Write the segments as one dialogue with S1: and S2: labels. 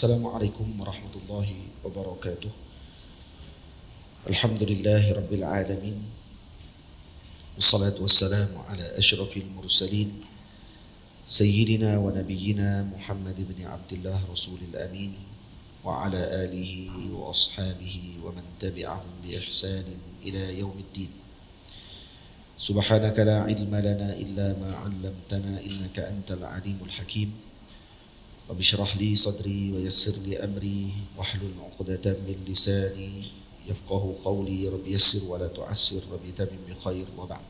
S1: Assalamualaikum warahmatullahi wabarakatuh. Alhamdulillahi rabbil alamin. Wassalatu wassalamu ala asyrafil mursalin Sayyidina wa nabiyyina Muhammad ibn Abdullah Rasulil Amin wa ala alihi wa ashabihi wa man tabi'ahum bi ihsanin ila yaumiddin. Subhanaka la ilma lana illa ma 'allamtana innaka antal alimul hakim. Rabbi shrah li sadri wa yassir li amri wahlul 'uqdatam min lisani yafqahu qawli. Rabbi yassir wa la tu'assir, Rabbi tamim bi khair wa ba'd.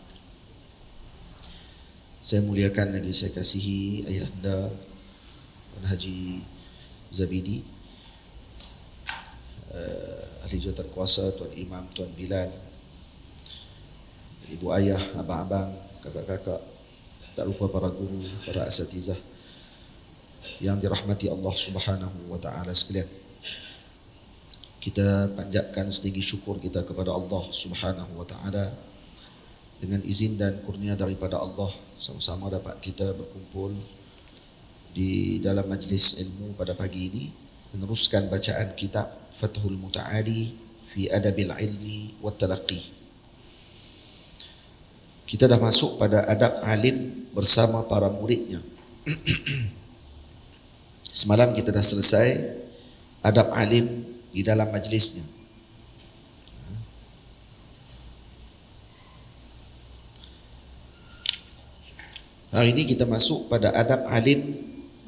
S1: Saya muliakan lagi saya kasihi ayahanda Tuan Haji Zabidi, ahli jawatan kuasa, Tuan Imam, Tuan Bilal, ibu ayah, abang-abang, kakak-kakak, tak lupa para guru, para asatizah yang dirahmati Allah Subhanahu wa taala sekalian. Kita panjatkan setinggi syukur kita kepada Allah Subhanahu wa taala. Dengan izin dan kurnia daripada Allah, sama-sama dapat kita berkumpul di dalam majlis ilmu pada pagi ini, meneruskan bacaan kitab Fathul Muta'ali fi Adabil Ilmi wat Talaqqi. Kita dah masuk pada adab alim bersama para muridnya. Semalam kita dah selesai adab alim di dalam majlisnya. Hari ini kita masuk pada adab alim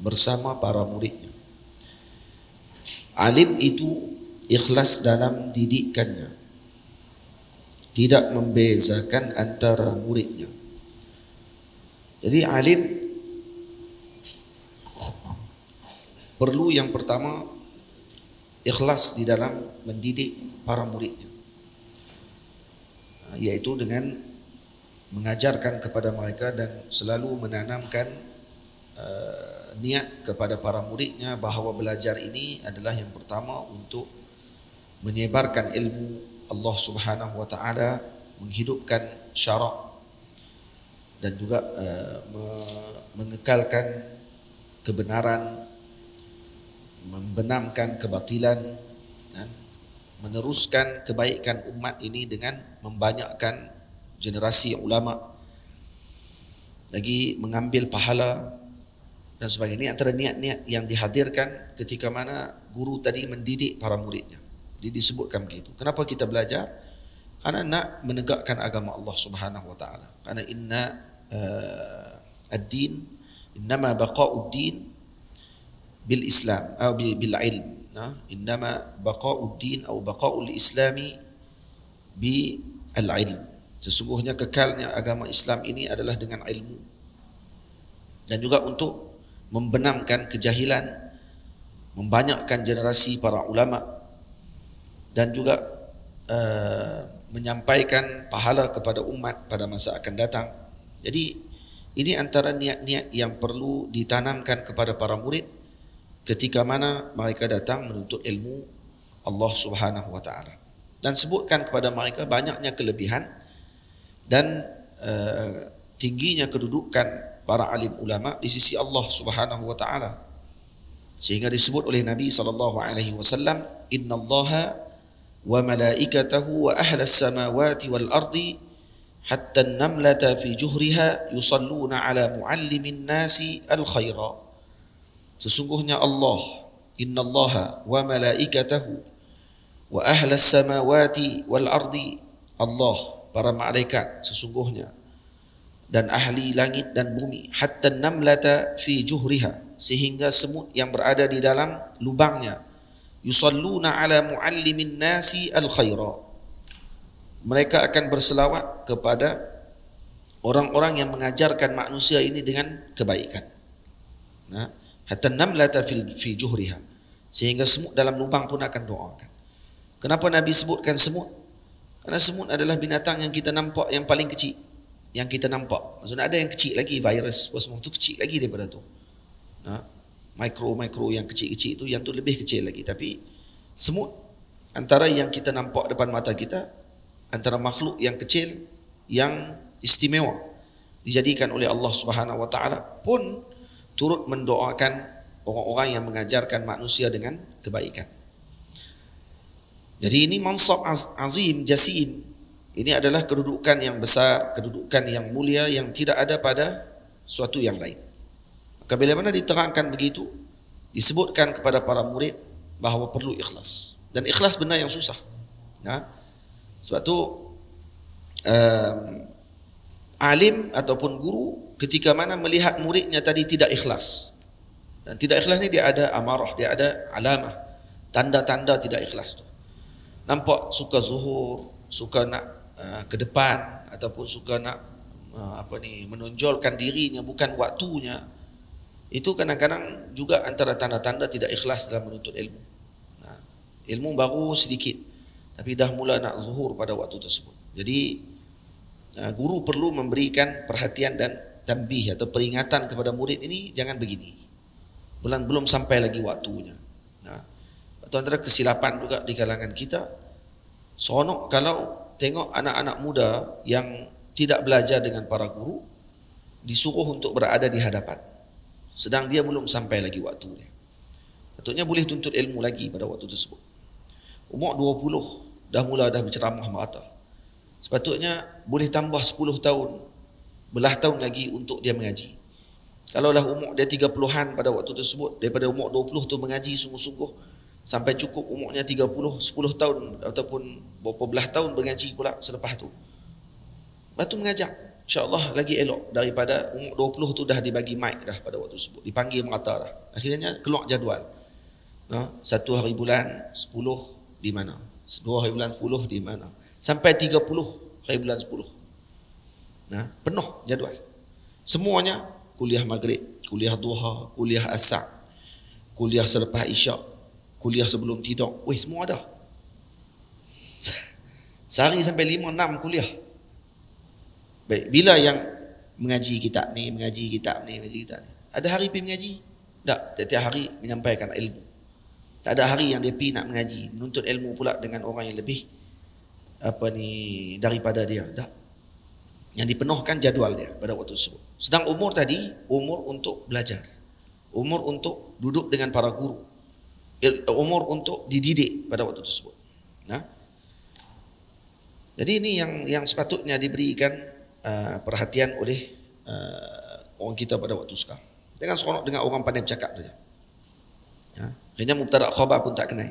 S1: bersama para muridnya. Alim itu ikhlas dalam didikannya, tidak membezakan antara muridnya. Jadi alim perlu yang pertama ikhlas di dalam mendidik para muridnya, yaitu dengan mengajarkan kepada mereka dan selalu menanamkan niat kepada para muridnya bahawa belajar ini adalah yang pertama untuk menyebarkan ilmu Allah Subhanahu wa taala, menghidupkan syarak dan juga mengekalkan kebenaran, membenamkan kebatilan dan meneruskan kebaikan umat ini dengan membanyakkan generasi ulama, lagi mengambil pahala dan sebagainya. Ini antara niat-niat yang dihadirkan ketika mana guru tadi mendidik para muridnya. Jadi disebutkan begitu. Kenapa kita belajar? Karena nak menegakkan agama Allah Subhanahu wa taala. Karena ad-din innama baqa'ud-din bil Islam atau bil ilm. Innama baqa'ud-din atau baqa'ul islami bi al-ilm. Sesungguhnya kekalnya agama Islam ini adalah dengan ilmu. Dan juga untuk membenamkan kejahilan, membanyakkan generasi para ulama, dan juga menyampaikan pahala kepada umat pada masa akan datang. Jadi ini antara niat-niat yang perlu ditanamkan kepada para murid ketika mana mereka datang menuntut ilmu Allah Subhanahu wa taala. Dan sebutkan kepada mereka banyaknya kelebihan dan tingginya kedudukan para alim ulama di sisi Allah Subhanahu wa taala, sehingga disebut oleh Nabi sallallahu alaihi wasallam, innallaha wa malaikatahu wa ahlas samawati wal ardi hatta an-namlata fi juhriha yusalluna ala muallimin nasi al khaira. Sesungguhnya Allah, innallaha wa malaikatahu wa ahlas samawati wal ardi, Allah, para malaikat sesungguhnya, dan ahli langit dan bumi, hatta namlata fi juhriha, sehingga semut yang berada di dalam lubangnya, yusalluna ala muallimin nasi al khaira, mereka akan berselawat kepada orang-orang yang mengajarkan manusia ini dengan kebaikan. Hatta namlata fi juhriha, sehingga semut dalam lubang pun akan doakan. Kenapa Nabi sebutkan semut? Karena semut adalah binatang yang kita nampak yang paling kecil, yang kita nampak. Maksudnya ada yang kecil lagi, virus semua itu kecil lagi daripada tu. Mikro yang kecil-kecil itu, yang tu lebih kecil lagi. Tapi semut antara yang kita nampak depan mata kita, antara makhluk yang kecil yang istimewa dijadikan oleh Allah Subhanahu wa taala, pun turut mendoakan orang-orang yang mengajarkan manusia dengan kebaikan. Jadi ini mansab azim, jasim. Ini adalah kedudukan yang besar, kedudukan yang mulia yang tidak ada pada suatu yang lain. Maka bila mana diterangkan begitu, disebutkan kepada para murid bahawa perlu ikhlas. Dan ikhlas benda yang susah. Nah, sebab tu alim ataupun guru ketika mana melihat muridnya tadi tidak ikhlas. Dan tidak ikhlas ni dia ada amarah, dia ada alamah, tanda-tanda tidak ikhlas tu. Nampak suka zuhur, suka nak ke depan ataupun suka nak menonjolkan dirinya bukan waktunya. Itu kadang-kadang juga antara tanda-tanda tidak ikhlas dalam menuntut ilmu. Nah, ilmu baru sedikit tapi dah mula nak zuhur pada waktu tersebut. Jadi guru perlu memberikan perhatian dan tanbih atau peringatan kepada murid ini, jangan begini. Belum sampai lagi waktunya. Nah, itu antara kesilapan juga di kalangan kita. Seronok kalau tengok anak-anak muda yang tidak belajar dengan para guru disuruh untuk berada di hadapan, sedang dia belum sampai lagi waktunya. Patutnya boleh tuntut ilmu lagi pada waktu tersebut. Umur 20 dah berceramah merata. Sepatutnya boleh tambah 10 tahun, belah tahun lagi untuk dia mengaji. Kalaulah umur dia 30-an pada waktu tersebut, daripada umur 20 tu mengaji sungguh-sungguh sampai cukup umurnya 30, 10 tahun ataupun berapa belah tahun mengaji pula selepas tu. Lepas tu mengajar, insya-Allah lagi elok daripada umur 20 tu dah dibagi mic dah pada waktu tersebut, dipanggil merata dah. Akhirnya keluar jadual. Satu hari bulan 10 di mana? 2 hari bulan 10 di mana? Sampai 30 hari bulan 10. Nah, penuh jadual. Semuanya kuliah maghrib, kuliah duha, kuliah asar, kuliah selepas isyak, kuliah sebelum tidur. Semua ada. Sehari sampai 5-6 kuliah. Baik, bila yang mengaji kitab ni, mengaji kitab ni. Ada hari pergi mengaji? Tak, tiap-tiap hari menyampaikan ilmu. Tak ada hari yang dia pergi nak mengaji, menuntut ilmu pula dengan orang yang lebih daripada dia. Tak. Yang dipenuhkan jadual dia pada waktu tersebut. Sedang umur tadi, umur untuk belajar. Umur untuk duduk dengan para guru. Umur untuk dididik pada waktu tersebut. Nah, jadi ini yang sepatutnya diberikan perhatian oleh orang kita pada waktu sekarang. Jangan seronok dengan orang pandai bercakap saja. Akhirnya mubtada' khabar pun tak kenal.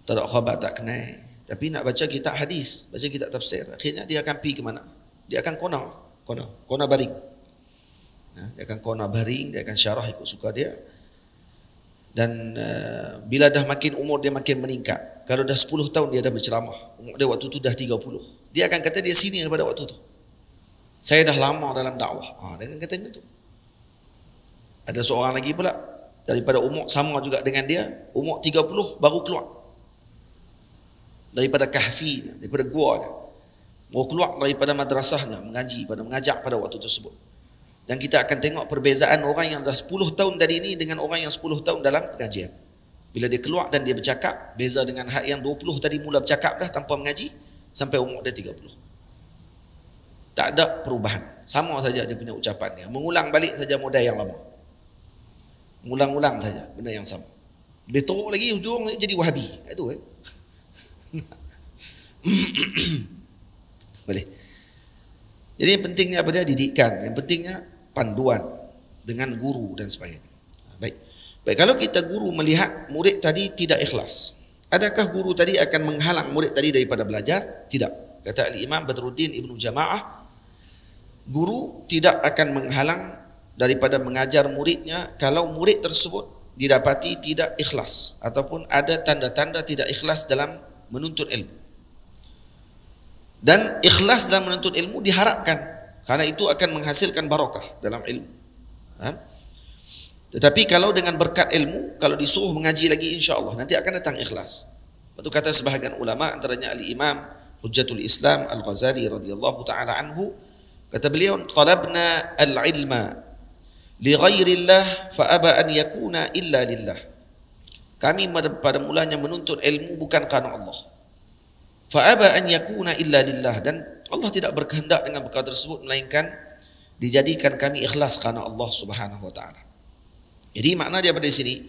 S1: Mubtada' khabar tak kenal. Tapi nak baca kitab hadis, baca kitab tafsir, akhirnya dia akan pergi ke mana? Dia akan kona baring. Dia akan kona baring, dia akan syarah ikut suka dia. Dan bila dah makin umur dia makin meningkat, kalau dah 10 tahun dia dah berceramah, umur dia waktu tu dah 30, dia akan kata dia senior pada waktu tu. Saya dah lama dalam dakwah. Dia akan kata begitu. Ada seorang lagi pula daripada umur sama juga dengan dia, umur 30 baru keluar daripada kahfi, daripada gua dia. Baru keluar daripada madrasahnya, mengajak pada waktu tersebut. Dan kita akan tengok perbezaan orang yang dah 10 tahun tadi ini dengan orang yang 10 tahun dalam pengajian. Bila dia keluar dan dia bercakap, beza dengan hak yang 20 tadi mula bercakap dah tanpa mengaji, sampai umur dia 30. Tak ada perubahan. Sama saja dia punya ucapan dia. Mengulang balik saja modal yang lama. Mengulang-ulang saja benda yang sama. Dia teruk lagi, ujung jadi Wahabi. Itu boleh. Jadi yang pentingnya apa dia? Didikan. Yang pentingnya panduan dengan guru dan sebagainya. Baik, kalau kita guru melihat murid tadi tidak ikhlas, adakah guru tadi akan menghalang murid tadi daripada belajar? Tidak. Kata Imam Badruddin Ibnu Jama'ah, guru tidak akan menghalang daripada mengajar muridnya kalau murid tersebut didapati tidak ikhlas ataupun ada tanda-tanda tidak ikhlas dalam menuntut ilmu. Dan ikhlas dalam menuntut ilmu diharapkan, karena itu akan menghasilkan barakah dalam ilmu. Tetapi kalau dengan berkat ilmu, kalau disuruh mengaji lagi, insya-Allah nanti akan datang ikhlas. Itu kata sebahagian ulama, antaranya Al-Imam Hujjatul Islam Al-Ghazali radhiyallahu taala anhu, kata beliau, "Talabna al-ilma li ghairillah fa aba an yakuna illa lillah." Kami pada mulanya menuntut ilmu bukan karena Allah. Fa aba an yakuna illa lillah, dan Allah tidak berkehendak dengan perkara tersebut melainkan dijadikan kami ikhlas karena Allah Subhanahu wa taala. Jadi makna dia pada sini,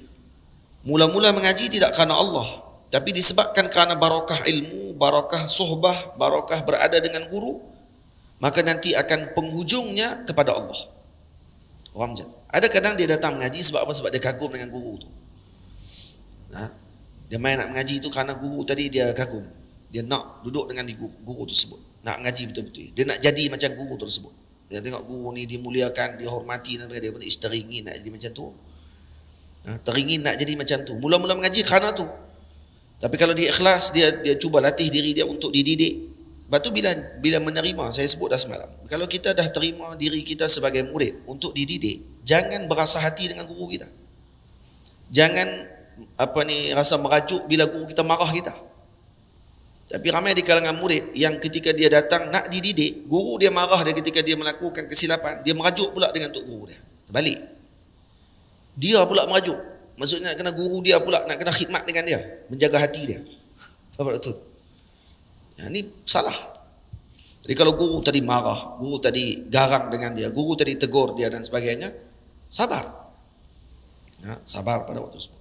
S1: mula-mula mengaji tidak karena Allah, tapi disebabkan karena barakah ilmu, barakah sohbah, barakah berada dengan guru, maka nanti akan penghujungnya kepada Allah. Faham tak? Ada kadang dia datang mengaji sebab apa? Sebab dia kagum dengan guru tu. Dia main nak mengaji tu karena guru tadi dia kagum. Dia nak duduk dengan guru tersebut, nak mengaji betul-betul. Dia nak jadi macam guru tersebut. Dia tengok guru ni dimuliakan, dihormati, dan dia pun teringin nak jadi macam tu. Teringin nak jadi macam tu. Mula-mula mengaji kerana tu. Tapi kalau dia ikhlas, dia cuba latih diri dia untuk dididik. Lepas tu bila menerima, saya sebut dah semalam, kalau kita dah terima diri kita sebagai murid untuk dididik, jangan berasa hati dengan guru kita. Jangan rasa merajuk bila guru kita marah kita. Tapi ramai di kalangan murid yang ketika dia datang nak dididik, guru dia marah dia ketika dia melakukan kesilapan, dia merajuk pula dengan tok guru dia. Terbalik. Dia pula merajuk. Maksudnya nak kena guru dia pula, nak kena khidmat dengan dia, menjaga hati dia. Faham betul? Ini salah. Jadi kalau guru tadi marah, guru tadi garang dengan dia, guru tadi tegur dia dan sebagainya, sabar. Sabar pada waktu tersebut.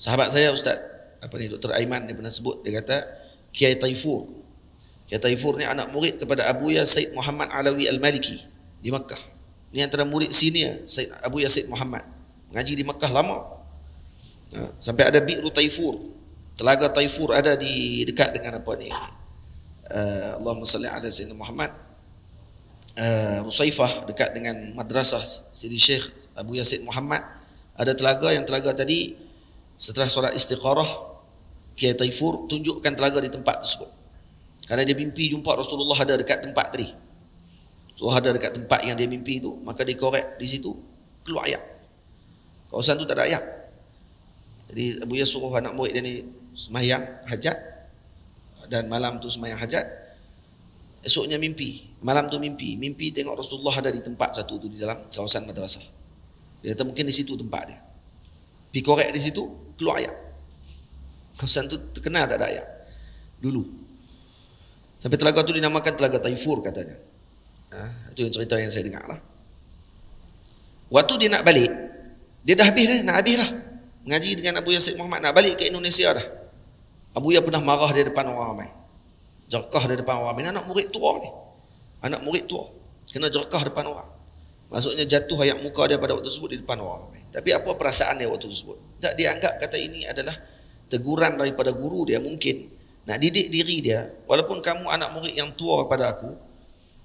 S1: Sahabat saya Ustaz, Dr. Aiman, dia pernah sebut, dia kata Kiai Taifur. Kiai Taifur ni anak murid kepada Abuya Said Muhammad Alawi Al-Maliki di Makkah. Ini antara murid senior Abuya Said Muhammad. Mengaji di Makkah lama. Sampai ada Bi'ru Taifur. Telaga Taifur ada di dekat dengan Allahumma salli ala Sayyidina Muhammad. Rusaifah, dekat dengan madrasah Sidi Syekh Abuya Said Muhammad. Ada telaga, yang telaga tadi setelah solat istiqarah, Kiai Taifur tunjukkan telaga di tempat tersebut. Karena dia mimpi jumpa Rasulullah ada dekat tempat tadi. Rasulullah ada dekat tempat yang dia mimpi itu, maka dia korek di situ, keluar ayat. Kawasan tu tak ada ayat. Jadi Abuya suruh anak murid dia ni semayang hajat, dan malam tu semayang hajat. Esoknya mimpi, malam tu mimpi tengok Rasulullah ada di tempat satu tu di dalam kawasan madrasah. Dia kata mungkin di situ tempat dia. Pergi korek di situ, keluar ayat. Kawasan tu terkenal tak ada ayat dulu. Sampai telaga tu dinamakan Telaga Taifur katanya. Itu yang cerita yang saya dengar lah. Waktu dia nak balik, dia dah habis lah mengaji dengan Abuya Said Muhammad, nak balik ke Indonesia dah. Abuya pernah marah di depan orang ramai, jerkah di depan orang ramai. Anak murid tua ni, anak murid tua kena jerkah depan orang. Maksudnya jatuh ayat muka dia pada waktu tersebut di depan orang ramai. Tapi apa perasaan dia waktu tersebut? Tak, dia anggap kata ini adalah teguran daripada guru dia, mungkin nak didik diri dia. Walaupun kamu anak murid yang tua pada aku,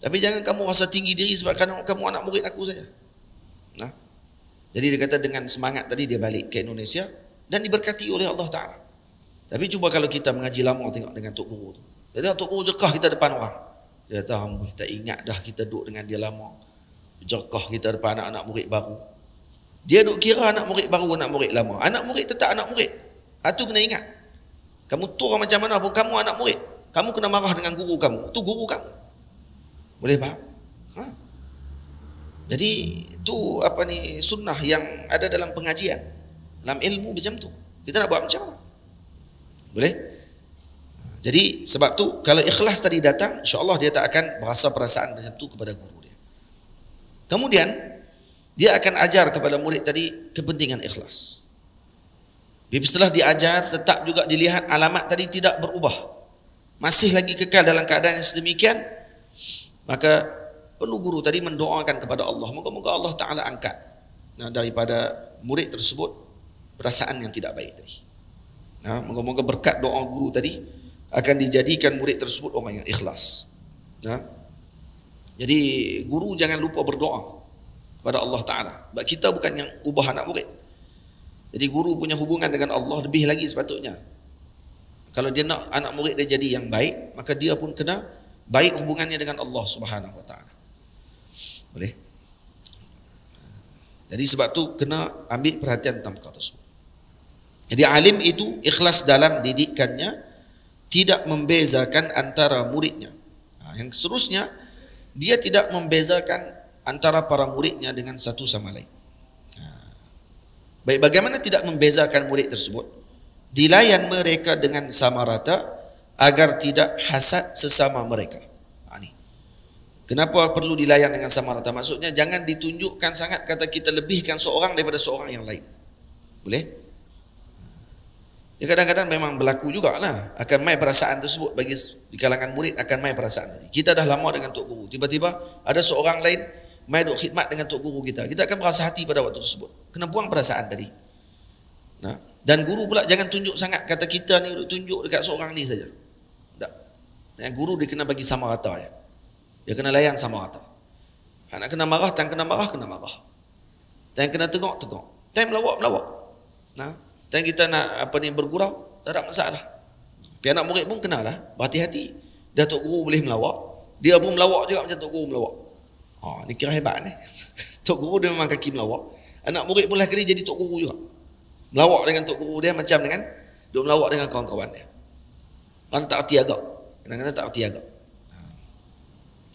S1: tapi jangan kamu rasa tinggi diri sebab kamu anak murid aku saja. Jadi dia kata dengan semangat tadi dia balik ke Indonesia dan diberkati oleh Allah Ta'ala. Tapi cuba kalau kita mengaji lama tengok dengan Tok Guru tu. Dia tengok Tok Guru jerkah kita depan orang. Dia kata, tak ingat dah kita duduk dengan dia lama. Jerkah kita depan anak-anak murid baru. Dia duk kira anak murid baru, anak murid lama. Anak murid tetap anak murid. Itu kena ingat. Kamu tua macam mana pun, kamu anak murid. Kamu kena marah dengan guru kamu. Itu guru kamu. Boleh faham? Jadi itu sunnah yang ada dalam pengajian, dalam ilmu macam tu. Kita nak buat macam mana? Boleh? Jadi sebab tu kalau ikhlas tadi datang, insya-Allah dia tak akan berasa perasaan macam tu kepada guru dia. Kemudian dia akan ajar kepada murid tadi kepentingan ikhlas. Setelah diajar, tetap juga dilihat alamat tadi tidak berubah, masih lagi kekal dalam keadaan yang sedemikian, maka perlu guru tadi mendoakan kepada Allah, moga-moga Allah Ta'ala angkat daripada murid tersebut perasaan yang tidak baik tadi. Moga-moga berkat doa guru tadi akan dijadikan murid tersebut orang yang ikhlas. Jadi guru jangan lupa berdoa kepada Allah Ta'ala. Sebab kita bukan yang ubah anak murid. Jadi guru punya hubungan dengan Allah lebih lagi sepatutnya. Kalau dia nak anak murid dia jadi yang baik, maka dia pun kena baik hubungannya dengan Allah Subhanahu Wa Ta'ala. Boleh? Jadi sebab tu kena ambil perhatian tentang perkara tersebut. Jadi alim itu ikhlas dalam didikannya, tidak membezakan antara muridnya. Yang seterusnya, dia tidak membezakan antara para muridnya dengan satu sama lain. Baik, bagaimana tidak membezakan murid tersebut? Dilayan mereka dengan sama rata agar tidak hasad sesama mereka. Kenapa perlu dilayan dengan sama rata? Maksudnya jangan ditunjukkan sangat kata kita lebihkan seorang daripada seorang yang lain. Boleh? Ya kadang-kadang memang berlaku jugalah. Akan main perasaan tersebut bagi di kalangan murid akan main perasaan. Kita dah lama dengan tok guru. Tiba-tiba ada seorang lain main duk khidmat dengan tok guru kita. Kita akan merasa hati pada waktu tersebut. Kena buang perasaan tadi. Nah, dan guru pula jangan tunjuk sangat kata kita ni duk tunjuk dekat seorang ni saja. Tak. Yang guru dia kena bagi sama rata ya. Dia kena layan sama rata. Nak kena marah, tan kena marah, kena marah. Tan kena tengok, tengok. Tan melawak, melawak. Nah, tan kita nak bergurau, tak ada masalah. Tapi anak murid pun kenalah, berhati-hati. Dah tok guru boleh melawak, dia pun melawak juga macam tok guru melawak. Ni kira hebat ni. Tok guru dia memang kaki melawak. Anak murid pun lah kali jadi tok guru juga. Melawak dengan tok guru dia macam dengan dia melawak dengan kawan-kawan dia. Kan tak erti agak. Kadang-kadang tak erti agak.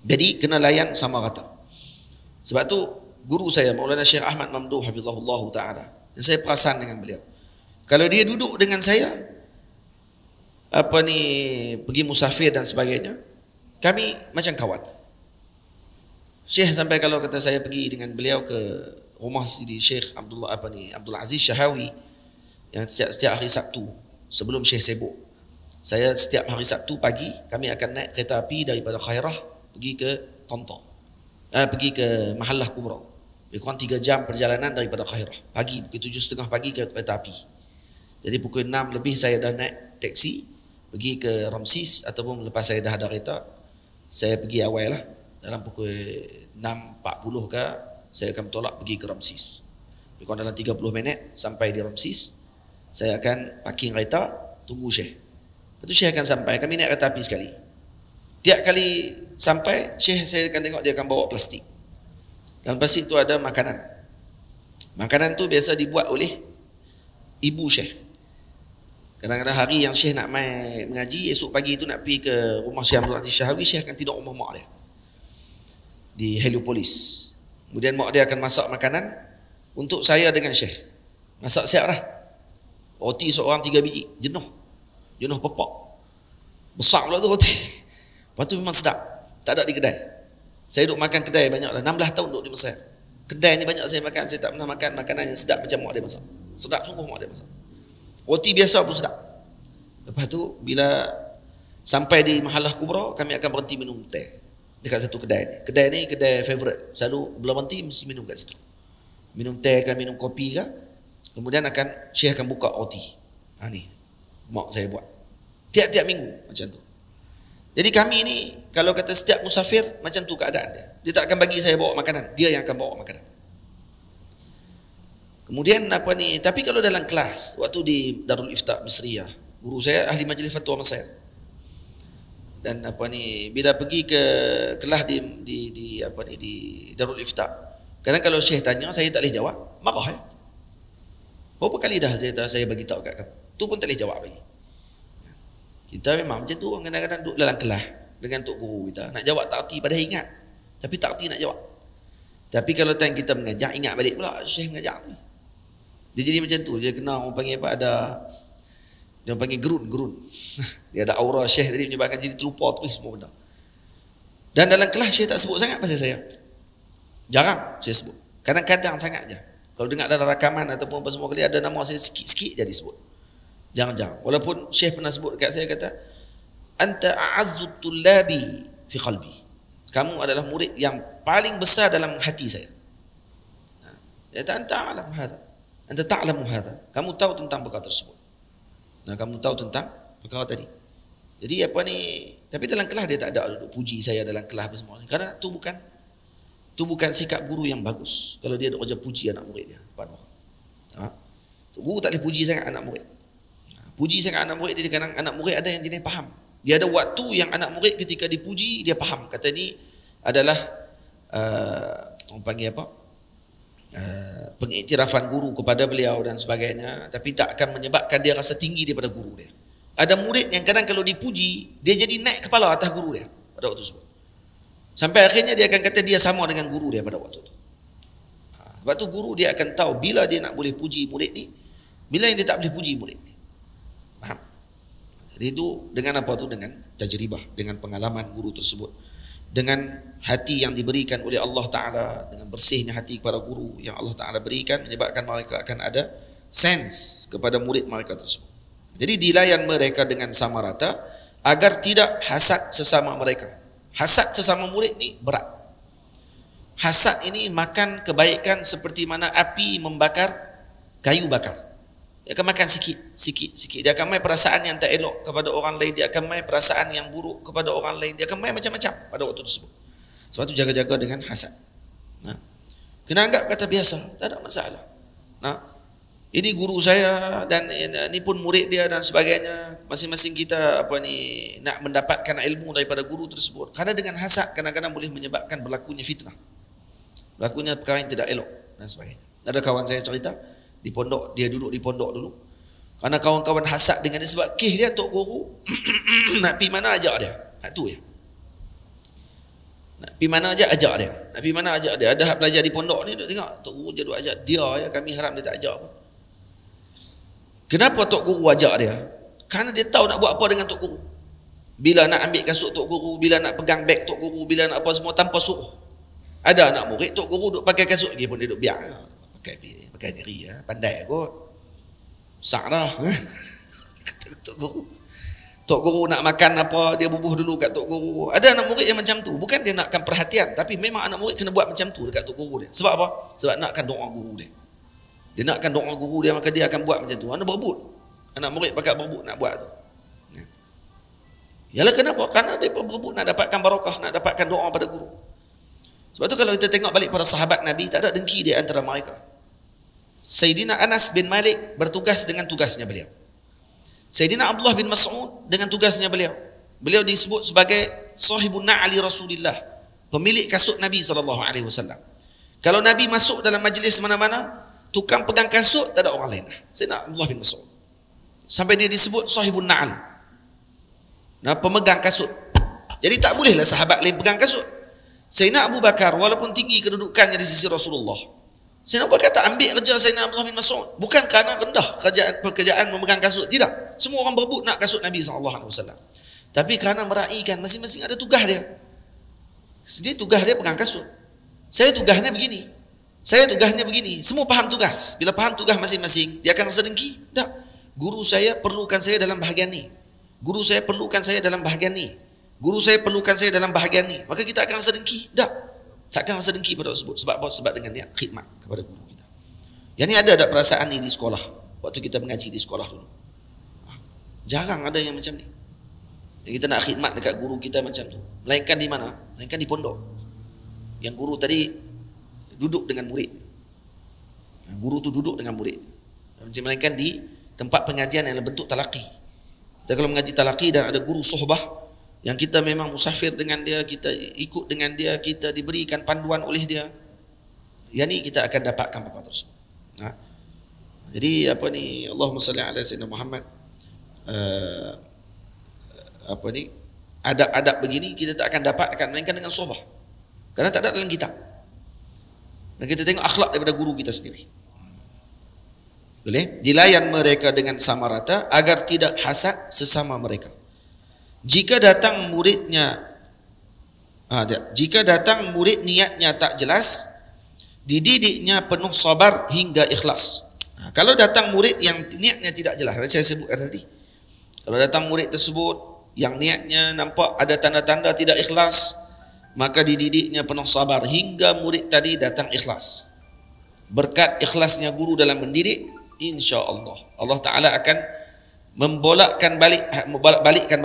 S1: Jadi kena layan sama rata. Sebab tu guru saya Maulana Syekh Ahmad Mamduh hafizahullah taala, dan saya perasan dengan beliau. Kalau dia duduk dengan saya pergi musafir dan sebagainya, kami macam kawan. Syekh sampai kalau kata saya pergi dengan beliau ke rumah Sidi Syekh Abdul Aziz Syahawi yang setiap hari Sabtu sebelum Syekh sibuk. Saya setiap hari Sabtu pagi kami akan naik kereta api daripada Khairah pergi ke Tonton. Pergi ke Mahallah Kubra. Lebih kurang 3 jam perjalanan daripada Khairah. Pagi pukul 7.30 pagi ke kereta api. Jadi pukul 6 lebih saya dah naik teksi pergi ke Ramsis, ataupun lepas saya dah ada kereta saya pergi awal lah. Dalam pukul 6.40 ke saya akan bertolak pergi ke Ramsis. Lebih kurang dalam 30 minit sampai di Ramsis. Saya akan parking kereta, tunggu Syekh. Lepas tu Syekh akan sampai, kami naik kereta api sekali. Tiap kali sampai, Syekh saya akan tengok dia akan bawa plastik. Dalam plastik tu ada makanan. Makanan tu biasa dibuat oleh ibu Syekh. Kadang-kadang hari yang Syekh nak mai mengaji, esok pagi tu nak pergi ke rumah Syekh Abdul Aziz Syahawi, Syekh akan tidur rumah mak dia di Heliopolis. Kemudian mak dia akan masak makanan untuk saya dengan Syekh. Masak siap dah. Roti seorang 3 biji, jenuh pepak. Besar pula tu roti. Lepas tu memang sedap. Tak ada di kedai. Saya duduk makan kedai banyak dah. 16 tahun duduk di Mesir. Kedai ni banyak saya makan. Saya tak pernah makan makanan yang sedap macam mak dia masak. Sedap sungguh mak dia masak. Roti biasa pun sedap. Lepas tu bila sampai di Mahallah Kubra, kami akan berhenti minum teh dekat satu kedai ni. Kedai ni kedai favourite. Selalu bila berhenti mesti minum kat situ. Minum teh ke, minum kopi ke. Kemudian Syekh akan buka roti. Ni mak saya buat. Tiap-tiap minggu macam tu. Jadi kami ni kalau kata setiap musafir macam tu keadaan dia. Dia tak akan bagi saya bawa makanan, dia yang akan bawa makanan. Kemudian tapi kalau dalam kelas, waktu di Darul Ifta Misriyah, guru saya ahli majlis fatwa Mesir. Dan bila pergi ke kelas di Darul Ifta, kadang kalau Syekh tanya saya tak boleh jawab, marah ya. Berapa kali dah saya bagi tahu kat kamu, tu pun tak boleh jawab lagi. Kita memang macam tu, kadang-kadang duduk dalam kelas dengan tok guru kita, nak jawab tak erti, padahal ingat, tapi tak erti nak jawab. Tapi kalau time kita mengajar, ingat balik pula Syekh mengajar ni. Dia jadi macam tu, dia kena orang panggil dia panggil gerun. Dia ada aura Syekh tadi menyebabkan jadi terlupa terus semua benda. Dan dalam kelas Syekh tak sebut sangat pasal saya. Jarang Syekh sebut. Kadang-kadang sangat je. Kalau dengar dalam rakaman ataupun apa semua kali ada nama saya sikit-sikit je disebut. Jangan-jangan. Walaupun Syekh pernah sebut dekat saya, kata anta a'azzut tullabi fi qalbi. Kamu adalah murid yang paling besar dalam hati saya. Dia kata anta alam hadha. Anta ta'lamu hadha. Kamu tahu tentang perkara tersebut. Kamu tahu tentang perkara tadi. Jadi tapi dalam kelas dia tak ada duduk puji saya dalam kelas apa semua. Karena tu bukan sikap guru yang bagus. Kalau dia duk kerja puji anak murid dia. Guru tak boleh puji sangat anak murid. Puji sangat anak murid dia, kadang anak murid ada yang jenis faham. Dia ada waktu yang anak murid ketika dipuji dia faham. Kata ni adalah orang panggil pengiktirafan guru kepada beliau dan sebagainya, tapi tak akan menyebabkan dia rasa tinggi daripada guru dia. Ada murid yang kadang kalau dipuji dia jadi naik kepala atas guru dia pada waktu tersebut. Sampai akhirnya dia akan kata dia sama dengan guru dia pada waktu itu. Sebab tu guru dia akan tahu bila dia nak boleh puji murid ni, bila yang dia tak boleh puji murid ni. Faham? Jadi itu dengan apa tu? Dengan tajribah, dengan pengalaman guru tersebut. dengan hati yang diberikan oleh Allah Ta'ala, dengan bersihnya hati para guru yang Allah Ta'ala berikan, menyebabkan mereka akan ada sense kepada murid mereka tersebut. Jadi dilayan mereka dengan sama rata agar tidak hasad sesama mereka. Hasad sesama murid ni berat. Hasad ini makan kebaikan seperti mana api membakar kayu bakar. Dia akan makan sikit. Dia akan main perasaan yang tak elok kepada orang lain. Dia akan main perasaan yang buruk kepada orang lain. Dia akan main macam-macam pada waktu tersebut. Sebab itu jaga-jaga dengan hasad. Kena anggap kata biasa, tak ada masalah. Ini guru saya dan ini pun murid dia dan sebagainya. Masing-masing kita nak mendapatkan ilmu daripada guru tersebut. Karena dengan hasad kadang-kadang boleh menyebabkan berlakunya fitnah. Berlakunya perkara yang tidak elok dan sebagainya. Ada kawan saya cerita di pondok, dia duduk di pondok dulu. Karena kawan-kawan hasad dengan dia sebab dia tok guru nak pergi mana ajak dia. Tu ya. Nak pergi mana ajak dia. Nak pergi mana ajak dia. Ada hak belajar di pondok ni duk tengok tok guru je duk ajak dia ya, kami harap dia tak ajak pun. Kenapa tok guru ajak dia? Kerana dia tahu nak buat apa dengan tok guru. Bila nak ambil kasut tok guru, bila nak pegang beg tok guru, bila nak apa semua tanpa suruh. Ada anak murid tok guru duk pakai kasut, dia pun dia duk biar. Pakai diri ya, pandai kot. Sarah. Tok guru nak makan apa, dia bubuh dulu kat tok guru. Ada anak murid yang macam tu. Bukan dia nakkan perhatian, tapi memang anak murid kena buat macam tu dekat tok guru dia. Sebab apa? Sebab nakkan doa guru dia. Dia nakkan doa guru dia, maka dia akan buat macam tu. Anak berebut. Anak murid pakat berebut nak buat tu. Yalah kenapa? Kerana dia berebut nak dapatkan barakah, nak dapatkan doa pada guru. Sebab tu kalau kita tengok balik para sahabat Nabi, tak ada dengki di antara mereka. Sayyidina Anas bin Malik bertugas dengan tugasnya beliau. Sayyidina Abdullah bin Mas'ud dengan tugasnya beliau. Beliau disebut sebagai sahibun na'ali Rasulillah, pemilik kasut Nabi SAW. Kalau Nabi masuk dalam majlis mana-mana, tukang pegang kasut tak ada orang lain. Sayyidina Abdullah bin Mas'ud. Sampai dia disebut sahibun na'al. Pemegang kasut. Jadi tak bolehlah sahabat lain pegang kasut. Sayyidina Abu Bakar walaupun tinggi kedudukannya di sisi Rasulullah, Sayyidina Abu Bakar tak ambil kerja Sayyidina Abdullah bin Mas'ud. Bukan kerana rendah pekerjaan memegang kasut. Tidak. Semua orang berebut nak kasut Nabi SAW. Tapi kerana meraihkan masing-masing ada tugas dia. Dia tugas dia pegang kasut. Saya tugasnya begini. Saya tugasnya begini. Semua faham tugas. Bila faham tugas masing-masing, dia akan rasa dengki. Tak. Guru saya perlukan saya dalam bahagian ni. Guru saya perlukan saya dalam bahagian ni. Guru saya perlukan saya dalam bahagian ni. Maka kita akan rasa dengki. Tak. Takkan rasa dengki pada tersebut. Sebab apa? Sebab dengan niat khidmat kepada guru kita. Yang ni ada perasaan ni di sekolah. Waktu kita mengaji di sekolah dulu. Jarang ada yang macam ni. Yang kita nak khidmat dekat guru kita macam tu. Melainkan di mana? Melainkan di pondok. Yang guru tadi duduk dengan murid. Guru tu duduk dengan murid. Melainkan di tempat pengajian yang berbentuk talaqi. Kita kalau mengaji talaqi dan ada guru sohbah yang kita memang musafir dengan dia, kita ikut dengan dia, kita diberikan panduan oleh dia, yang ni kita akan dapatkan perkara tersebut. Jadi Allahumma salli ala sayyidina Muhammad, adab-adab begini kita tak akan dapatkan melainkan dengan sohbah. Kerana tak ada dalam kitab. Dan kita tengok akhlak daripada guru kita sendiri. Boleh? Dilayan mereka dengan sama rata agar tidak hasad sesama mereka. Jika datang murid niatnya tak jelas, dididiknya penuh sabar hingga ikhlas. Kalau datang murid yang niatnya tidak jelas, macam saya sebutkan tadi. Kalau datang murid tersebut yang niatnya nampak ada tanda-tanda tidak ikhlas, maka dididiknya penuh sabar hingga murid tadi datang ikhlas. Berkat ikhlasnya guru dalam mendidik, insya-Allah Allah Ta'ala akan membolakkan balik.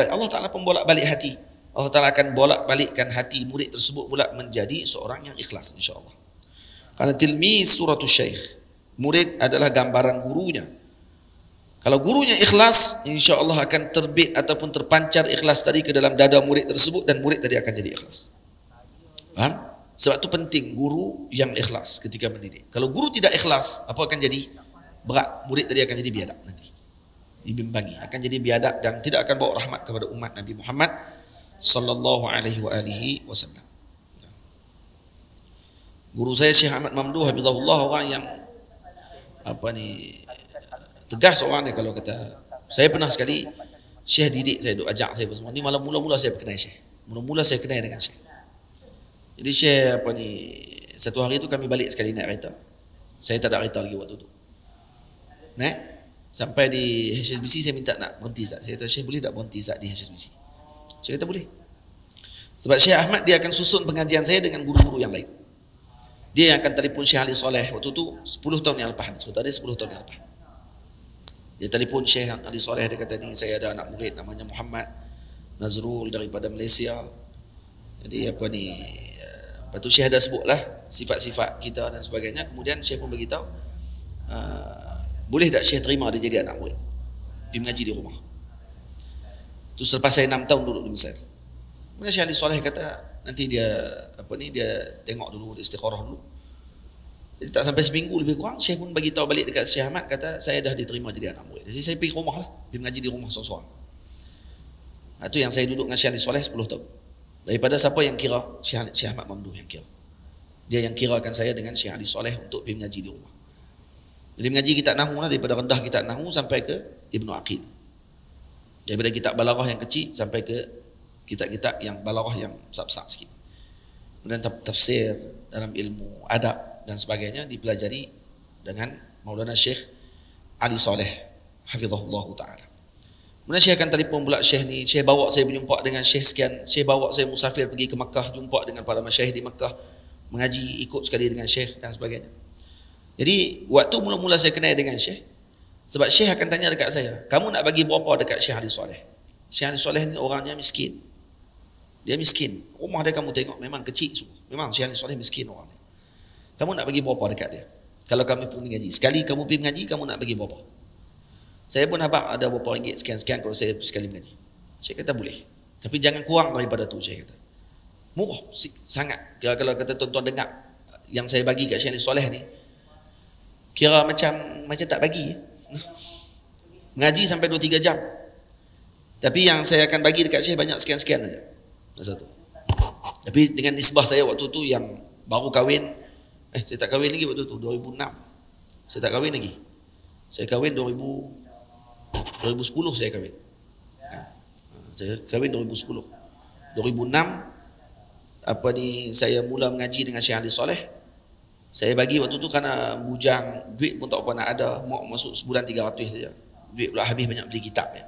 S1: Allah Ta'ala pembolak balik hati. Allah Ta'ala akan bolak balikkan hati murid tersebut pula menjadi seorang yang ikhlas, insya-Allah. Karena tilmiz suratul syekh, murid adalah gambaran gurunya. Kalau gurunya ikhlas, insya-Allah akan terbit ataupun terpancar ikhlas tadi ke dalam dada murid tersebut, dan murid tadi akan jadi ikhlas. Faham? Sebab itu penting guru yang ikhlas ketika mendidik. Kalau guru tidak ikhlas, apa akan jadi? Berat. Murid tadi akan jadi biadab nanti. Dibimbangi, akan jadi biadab dan tidak akan bawa rahmat kepada umat Nabi Muhammad sallallahu alaihi wasallam. Guru saya Syekh Ahmad Mamduh hafizahullah, orang yang tegas orang ni. Kalau kata saya pernah sekali Syekh didik saya, duk ajak saya semua ni, malam mula-mula saya kenal Syekh. Mula-mula saya kenal dengan Syekh. Jadi Syekh apa ni, satu hari tu kami balik sekali naik kereta. Saya tak ada kereta lagi waktu tu. Naik sampai di HSBC, saya minta nak berhenti Ustaz. Saya kata, Syekh boleh tak berhenti Ustaz di HSBC? Saya kata boleh. Sebab Syekh Ahmad dia akan susun pengajian saya dengan guru-guru yang lain. Dia yang akan telefon Syekh Ali Soleh waktu tu 10 tahun yang lepas. Cerita dia 10 tahun yang lepas. Dia telefon Syekh Ali Soleh, dia kata ni saya ada anak murid namanya Muhammad Nazrul daripada Malaysia. Jadi apa ni, lepas tu Syekh dah sebutlah sifat-sifat kita dan sebagainya. Kemudian Syekh pun beritahu, boleh tak Syekh terima dia jadi anak murid, pergi mengaji di rumah. Tu selepas saya 6 tahun duduk di Mesir. Kemudian Syekh Ali Soleh kata nanti dia apa ni, dia tengok dulu, dia istikharah dulu. Jadi tak sampai seminggu lebih kurang, Syekh pun bagi tahu balik dekat Syekh Ahmad, kata saya dah diterima jadi anak murid. Jadi saya pergi rumah lah, pergi mengaji di rumah seorang-seorang. Itu yang saya duduk dengan Syekh Ali Soleh 10 tahun. Daripada siapa yang kira? Syekh Ahmad Mamduh yang kira. Dia yang kirakan saya dengan Syekh Ali Soleh untuk pergi mengaji di rumah. Jadi mengaji kitab Nahu lah, daripada rendah kitab Nahu sampai ke Ibnu Aqil. Daripada kitab Balaghah yang kecil sampai ke kitab-kitab yang Balaghah yang besar-besar sikit. Kemudian tafsir dalam ilmu adab dan sebagainya dipelajari dengan Maulana Syekh Ali Soleh hafizahullah ta'ala. Kemudian Syekh akan telefon pula Syekh ni, Syekh bawa saya berjumpa dengan Syekh sekian, Syekh bawa saya musafir pergi ke Makkah, jumpa dengan para masyayikh di Makkah, mengaji ikut sekali dengan Syekh dan sebagainya. Jadi waktu mula-mula saya kenal dengan Syekh, sebab Syekh akan tanya dekat saya, kamu nak bagi berapa dekat Syekh Ali Soleh? Syekh Ali Soleh ni orangnya miskin. Dia miskin. Rumah dia kamu tengok memang kecil sungguh. Memang Syekh Ali Soleh miskin orang ni. Kamu nak bagi berapa dekat dia? Kalau kami pergi mengaji, sekali kamu pergi mengaji, kamu nak bagi berapa? Saya pun nampak ada berapa ringgit sekian-sekian kalau saya sekali mengaji. Syekh kata boleh. Tapi jangan kurang daripada tu, Syekh kata. Murah sangat. Kalau kata tuan-tuan dengar yang saya bagi kat Syekh Ali Soleh ni, kira macam tak bagi. Mengaji sampai 2-3 jam. Tapi yang saya akan bagi dekat Syekh banyak sekian-sekian saja. Satu. Tapi dengan nisbah saya waktu tu yang baru kahwin, saya tak kahwin lagi waktu tu, 2006. Saya tak kahwin lagi. Saya kahwin 2010 saya kahwin. Saya kahwin 2010. 2006 apa ni, saya mula mengaji dengan Syekh Ali Soleh. Saya bagi waktu tu kerana bujang, duit pun tak apa nak ada, mau masuk sebulan 300 saja. Duit pula habis banyak beli kitab ya.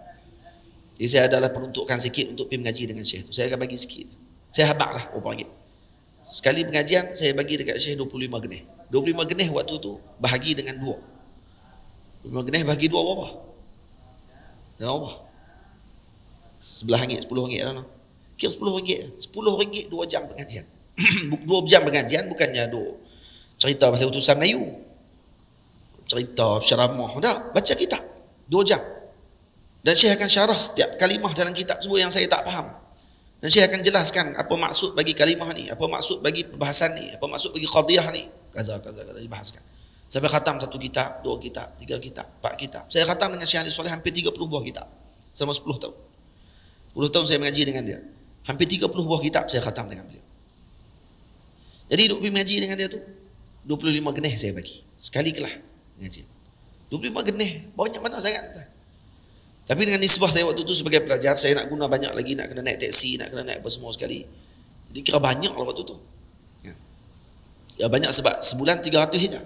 S1: Jadi saya adalah peruntukkan sikit untuk pergi mengaji dengan Syekh tu. Saya akan bagi sikit. Saya habak lah RM4. Sekali pengajian saya bagi dekat Syekh 25 genih. 25 genih waktu tu bahagi dengan 2. 25 genih bahagi 2 berapa? Dan berapa? RM11, RM10 lah. Kira RM10. RM10 2 jam pengajian. 2 jam pengajian bukannya cerita pasal utusan Melayu, cerita ceramah, tak, baca kitab 2 jam. Dan Syekh akan syarah setiap kalimah dalam kitab tersebut yang saya tak faham. Dan Syekh akan jelaskan apa maksud bagi kalimah ni, apa maksud bagi perbahasan ni, apa maksud bagi qadiyah ni, kaza dibahaskan. Sampai khatam 1 kitab, 2 kitab, 3 kitab, 4 kitab. Saya khatam dengan Syekh Ali Soleh hampir 30 buah kitab selama 10 tahun. 10 tahun saya mengaji dengan dia. Hampir 30 buah kitab saya khatam dengan dia. Jadi duk pergi mengaji dengan dia tu 25 genih saya bagi. Sekali kelah mengaji. 25 genih, banyak mana sangat. Tapi dengan nisbah saya waktu tu sebagai pelajar, saya nak guna banyak lagi, nak kena naik teksi, nak kena naik apa semua sekali. Jadi kira banyak lah waktu tu. Ya banyak sebab sebulan 300 saja.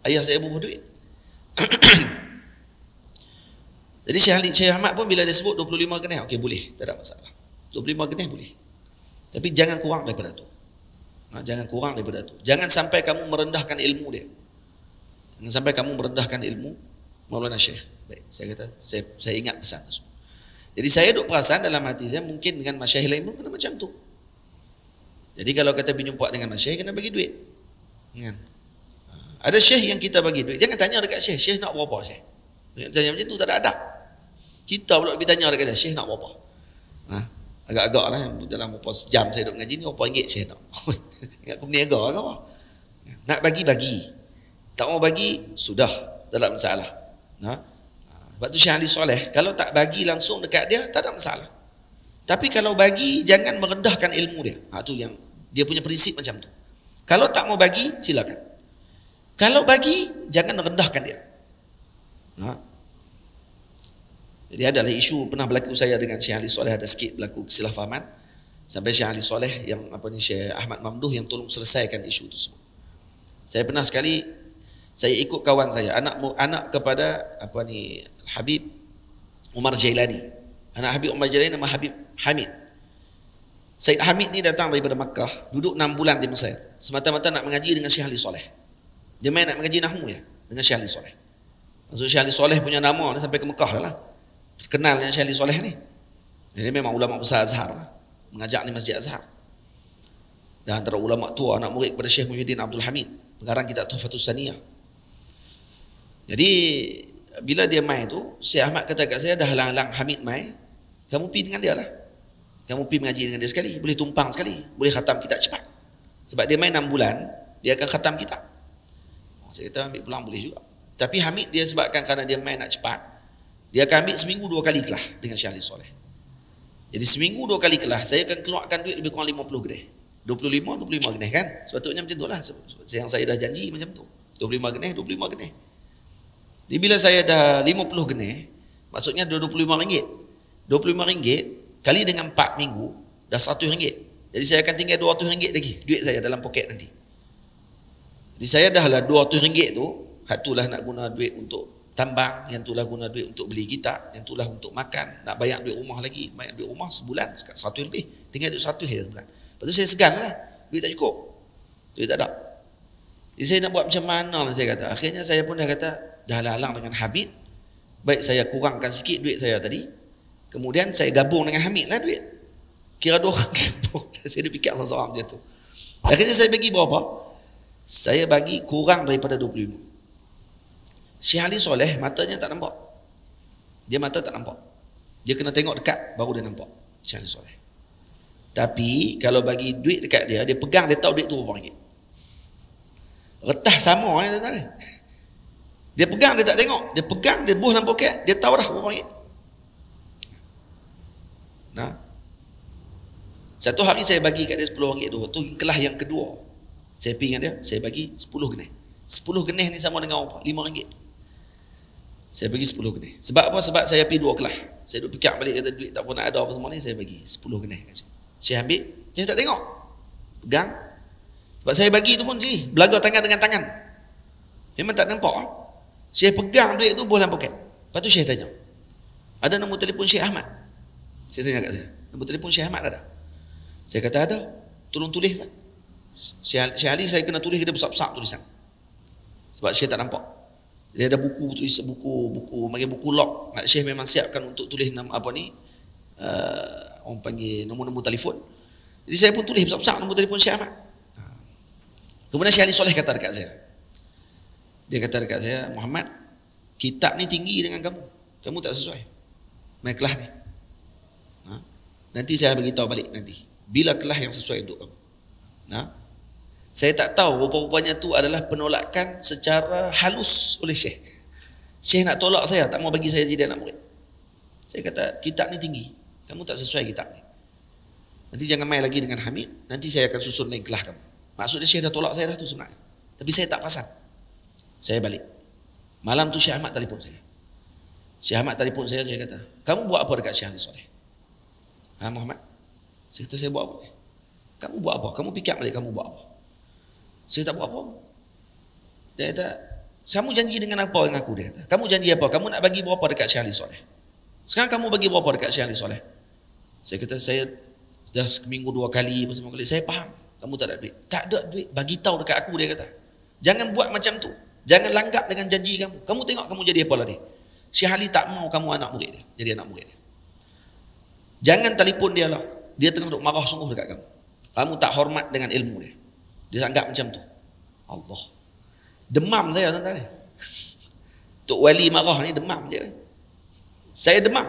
S1: Ayah saya bubuh duit. Jadi Syekh Ahmad pun bila dia sebut 25 genih, okey boleh, tak ada masalah. 25 genih boleh. Tapi jangan kurang daripada tu. Jangan kurang daripada tu. Jangan sampai kamu merendahkan ilmu dia. Jangan sampai kamu merendahkan ilmu Maulana Syekh. Baik, saya kata saya ingat pesan tu. Jadi saya duk perasan dalam hati saya, mungkin dengan masyayikh lain pun kena macam tu. Jadi kalau kata berjumpa dengan masyayikh kena bagi duit. Kan? Ada syekh yang kita bagi duit, jangan tanya dekat syekh nak berapa syekh. Tanya macam tu tak ada adab. Kita pula pergi tanya dekat syekh nak berapa. Agak-agak lah dalam berapa jam saya duduk ngaji ni berapa ringgit syekh nak. Ingat aku berniaga ke apa? Nak bagi-bagi. Tak mau bagi sudah, tak ada masalah. Sebab tu Syekh Ali Soleh kalau tak bagi langsung dekat dia tak ada masalah. Tapi kalau bagi jangan merendahkan ilmu dia. Tu yang dia punya prinsip macam tu. Kalau tak mau bagi silakan. Kalau bagi jangan rendahkan dia. Jadi adalah isu pernah berlaku saya dengan Syekh Ali Soleh, ada sikit berlaku kesilahfahaman. Sampai Syekh Ali Soleh yang Syekh Ahmad Mamduh yang tolong selesaikan isu itu semua. Saya pernah sekali saya ikut kawan saya, anak kepada Habib Umar Jailani. Anak Habib Umar Jailani nama Habib Hamid. Said Hamid ni datang daripada Makkah, duduk 6 bulan di Mesir, semata-mata nak mengaji dengan Syekh Ali Soleh. Dia main nak mengaji nahwu ya dengan Syekh Ali Soleh. Maksud Syekh Ali Soleh punya nama ni sampai ke Mekah lah. Terkenal dengan Syekh Ali Soleh ni. Dia memang ulama besar Azhar lah. Mengajar di Masjid Azhar. Dan antara ulama tua anak murid kepada Syekh Muhyiddin Abdul Hamid, pengarang kitab Tuhfatus Saniyah. Jadi bila dia main tu, Syekh Ahmad kata kat saya, dah halang-halang Hamid main, kamu pergi dengan dia lah. Kamu pergi mengaji dengan dia sekali, boleh tumpang sekali, boleh khatam kitab cepat. Sebab dia main 6 bulan, dia akan khatam kitab. Saya kata ambil pulang boleh juga. Tapi Hamid dia sebabkan kerana dia main nak cepat, dia akan ambil seminggu 2 kali kelas dengan Syekh Ali Soleh. Jadi seminggu 2 kali kelas, saya akan keluarkan duit lebih kurang 50 geneh. 25 geneh kan? Sepatutnya macam tu lah. Yang saya dah janji macam tu. 25 geneh. Jadi bila saya dah 50 geneh, maksudnya RM25. RM25 kali dengan 4 minggu, dah RM100. Jadi saya akan tinggal RM200 lagi, duit saya dalam poket nanti. Jadi saya dah lah RM200 tu, hak tu lah nak guna duit untuk tambang, yang tu lah guna duit untuk beli kitab, yang tu lah untuk makan, nak bayar duit rumah lagi, bayar duit rumah sebulan, RM100 lebih, tinggal duit RM100 sebulan. Lepas tu saya segan lah, duit tak cukup, duit tak ada. Jadi saya nak buat macam mana lah saya kata. Akhirnya saya pun dah kata, dah halang dengan Habib, baik saya kurangkan sikit duit saya tadi, kemudian saya gabung dengan Hamid lah duit. Kira 2 orang gabung. Saya dah fikir seorang macam tu. Akhirnya saya bagi berapa? Saya bagi kurang daripada 25. Syekh Ali Soleh matanya tak nampak. Dia mata tak nampak. Dia kena tengok dekat baru dia nampak. Syekh Ali Soleh. Tapi kalau bagi duit dekat dia, dia pegang, dia tahu duit tu berapa ringgit. Retah sama ni tuan-tuan. Dia pegang, dia tak tengok. Dia pegang, dia buh dalam poket, dia tahu dah berapa ringgit. Nah, satu hari saya bagi kat dia RM10 tu. Tu kelas yang kedua. Saya pergi dengan dia, saya bagi 10 geneh. 10 geneh ni sama dengan apa? RM5. Saya bagi 10 geneh. Sebab apa? Sebab saya pergi 2 kelas. Saya duk fikir balik, kata duit tak pernah ada apa semua ni, saya bagi 10 geneh. Saya ambil, saya tak tengok. Pegang. Sebab saya bagi tu pun sini, belaga tangan dengan tangan. Memang tak nampak. Saya pegang duit tu boh dalam poket. Lepas tu saya tanya, ada nombor telefon Syekh Ahmad? Saya tanya kat saya, nombor telefon Syekh Ahmad ada? Saya kata ada, tolong tulis tak? Syekh Ali saya kena tulis dia besar-besar tulisan. Sebab Syekh tak nampak. Dia ada buku tulis, buku log. Syekh memang siapkan untuk tulis nama orang panggil nombor-nombor telefon. Jadi saya pun tulis besar-besar nombor telefon Syekh Ahmad. Kemudian Syekh Ali Soleh kata dekat saya. Dia kata dekat saya, Muhammad, kitab ni tinggi dengan kamu. Kamu tak sesuai. Main kelas ni. Nanti saya beritahu balik nanti. Bila kelas yang sesuai untuk kamu. Saya tak tahu rupa-rupanya tu adalah penolakan secara halus oleh Syekh. Syekh nak tolak saya, tak mau bagi saya jadi anak murid. Saya kata, kitab ni tinggi. Kamu tak sesuai kitab ni. Nanti jangan main lagi dengan Hamid. Nanti saya akan susun lain kelas kamu. Maksudnya Syekh dah tolak saya dah tu sebenarnya. Tapi saya tak pasang. Saya balik. Malam tu Syekh Ahmad telefon saya. Syekh Ahmad telefon saya kata, kamu buat apa dekat Syekh Ali Soleh? Muhammad. Saya kata, saya buat apa? Kamu buat apa? Kamu fikir balik, kamu buat apa? Saya tak buat apa. Dia kata, kamu janji dengan apa dengan aku? Dia kata, kamu janji apa? Kamu nak bagi berapa dekat Syekh Ali Soleh? Sekarang kamu bagi berapa dekat Syekh Ali Soleh? Saya kata, saya dah seminggu 2 kali, semua kali. Saya faham, kamu tak ada duit. Tak ada duit, bagi tahu dekat aku, dia kata. Jangan buat macam tu. Jangan langgap dengan janji kamu. Kamu tengok kamu jadi apa lah dia. Syekh Ali tak mau kamu anak murid dia, jadi anak murid dia. Jangan telefon dia lah. Dia tengah duk marah sungguh dekat kamu. Kamu tak hormat dengan ilmu dia. Dia anggap macam tu. Allah. Demam saya tuan-tuan. Tok Wali marah ni demam je. Saya demam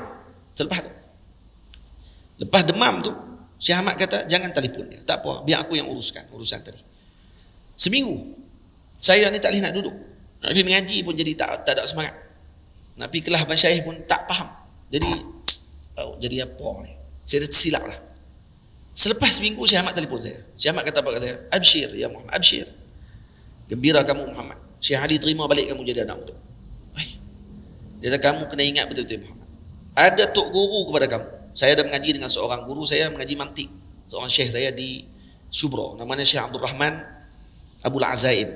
S1: selepas tu. Lepas demam tu, Syekh Ahmad kata jangan telefon dia. Tak apa, biar aku yang uruskan urusan tadi. Seminggu. Saya ni tak boleh nak duduk. Nak pergi mengaji pun jadi tak ada semangat. Nak pergi kelas masyaikh pun tak faham. Jadi apa ni? Saya dah tersilap lah. Selepas seminggu Syekh Ahmad telefon saya. Syekh Ahmad kata apa kat saya? Abshir ya Muhammad, abshir. Gembira kamu Muhammad. Syekh Ali terima balik kamu jadi anak muda. Baik. Dia kata kamu kena ingat betul-betul Muhammad. Ada tok guru kepada kamu. Saya ada mengaji dengan seorang guru saya mengaji mantik. seorang syekh saya di Shubra, namanya Syekh Abdul Rahman Abul Azaim.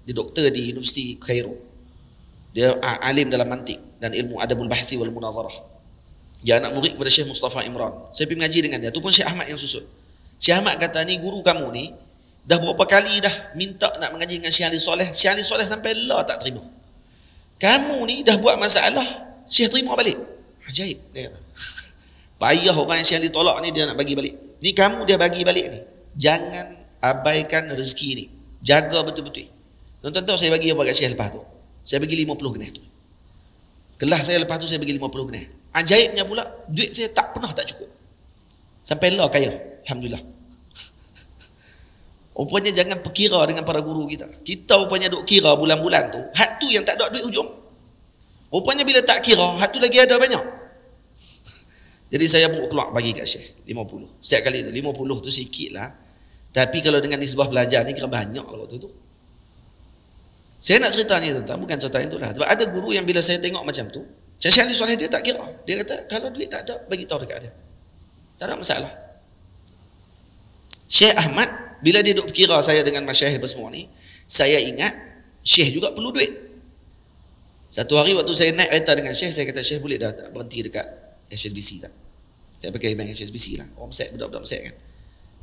S1: Dia doktor di Universiti Cairo. Dia alim dalam mantik dan ilmu adabul bahsi wal munazarah. Dia anak murid kepada Syekh Mustafa Imran. Saya pergi mengaji dengan dia. Tu pun Syekh Ahmad yang susun. Syekh Ahmad kata, ni guru kamu ni dah berapa kali dah minta nak mengaji dengan Syekh Ali Soleh. Syekh Ali Soleh sampai Allah tak terima. Kamu ni dah buat masalah, Syekh terima balik. Ajaib, dia kata. Payah orang yang Syekh Ali tolak ni dia nak bagi balik. Ni kamu dia bagi balik ni. Jangan abaikan rezeki ni. Jaga betul-betul. Tuan-tuan tahu saya bagi apa kat Syekh lepas tu? Saya bagi 50 genih tu. Kelas saya lepas tu saya bagi 50 genih. Ajaibnya pula, duit saya tak pernah tak cukup. Sampai Allah kaya. Alhamdulillah. Rupanya jangan perkira dengan para guru kita. Kita rupanya duk kira bulan-bulan tu, hak tu yang tak ada duit hujung. Rupanya bila tak kira, hak tu lagi ada banyak. Jadi saya pun keluar bagi kat Syekh 50. Setiap kali tu 50 tu sikit lah. Tapi kalau dengan nisbah belajar ni kira banyak lah waktu tu. Saya nak cerita ni tuan-tuan, bukan cerita itu lah. Sebab ada guru yang bila saya tengok macam tu, Syekh Ali Soleh dia tak kira. Dia kata kalau duit tak ada, bagi tahu dekat dia. Tak ada masalah. Syekh Ahmad bila dia duk kira saya dengan masyayikh semua ni, saya ingat Syekh juga perlu duit. Satu hari waktu saya naik kereta dengan Syekh, saya kata, Syekh boleh dah berhenti dekat HSBC tak? Saya pakai bank HSBC lah. Orang Mesir, budak-budak Mesir kan.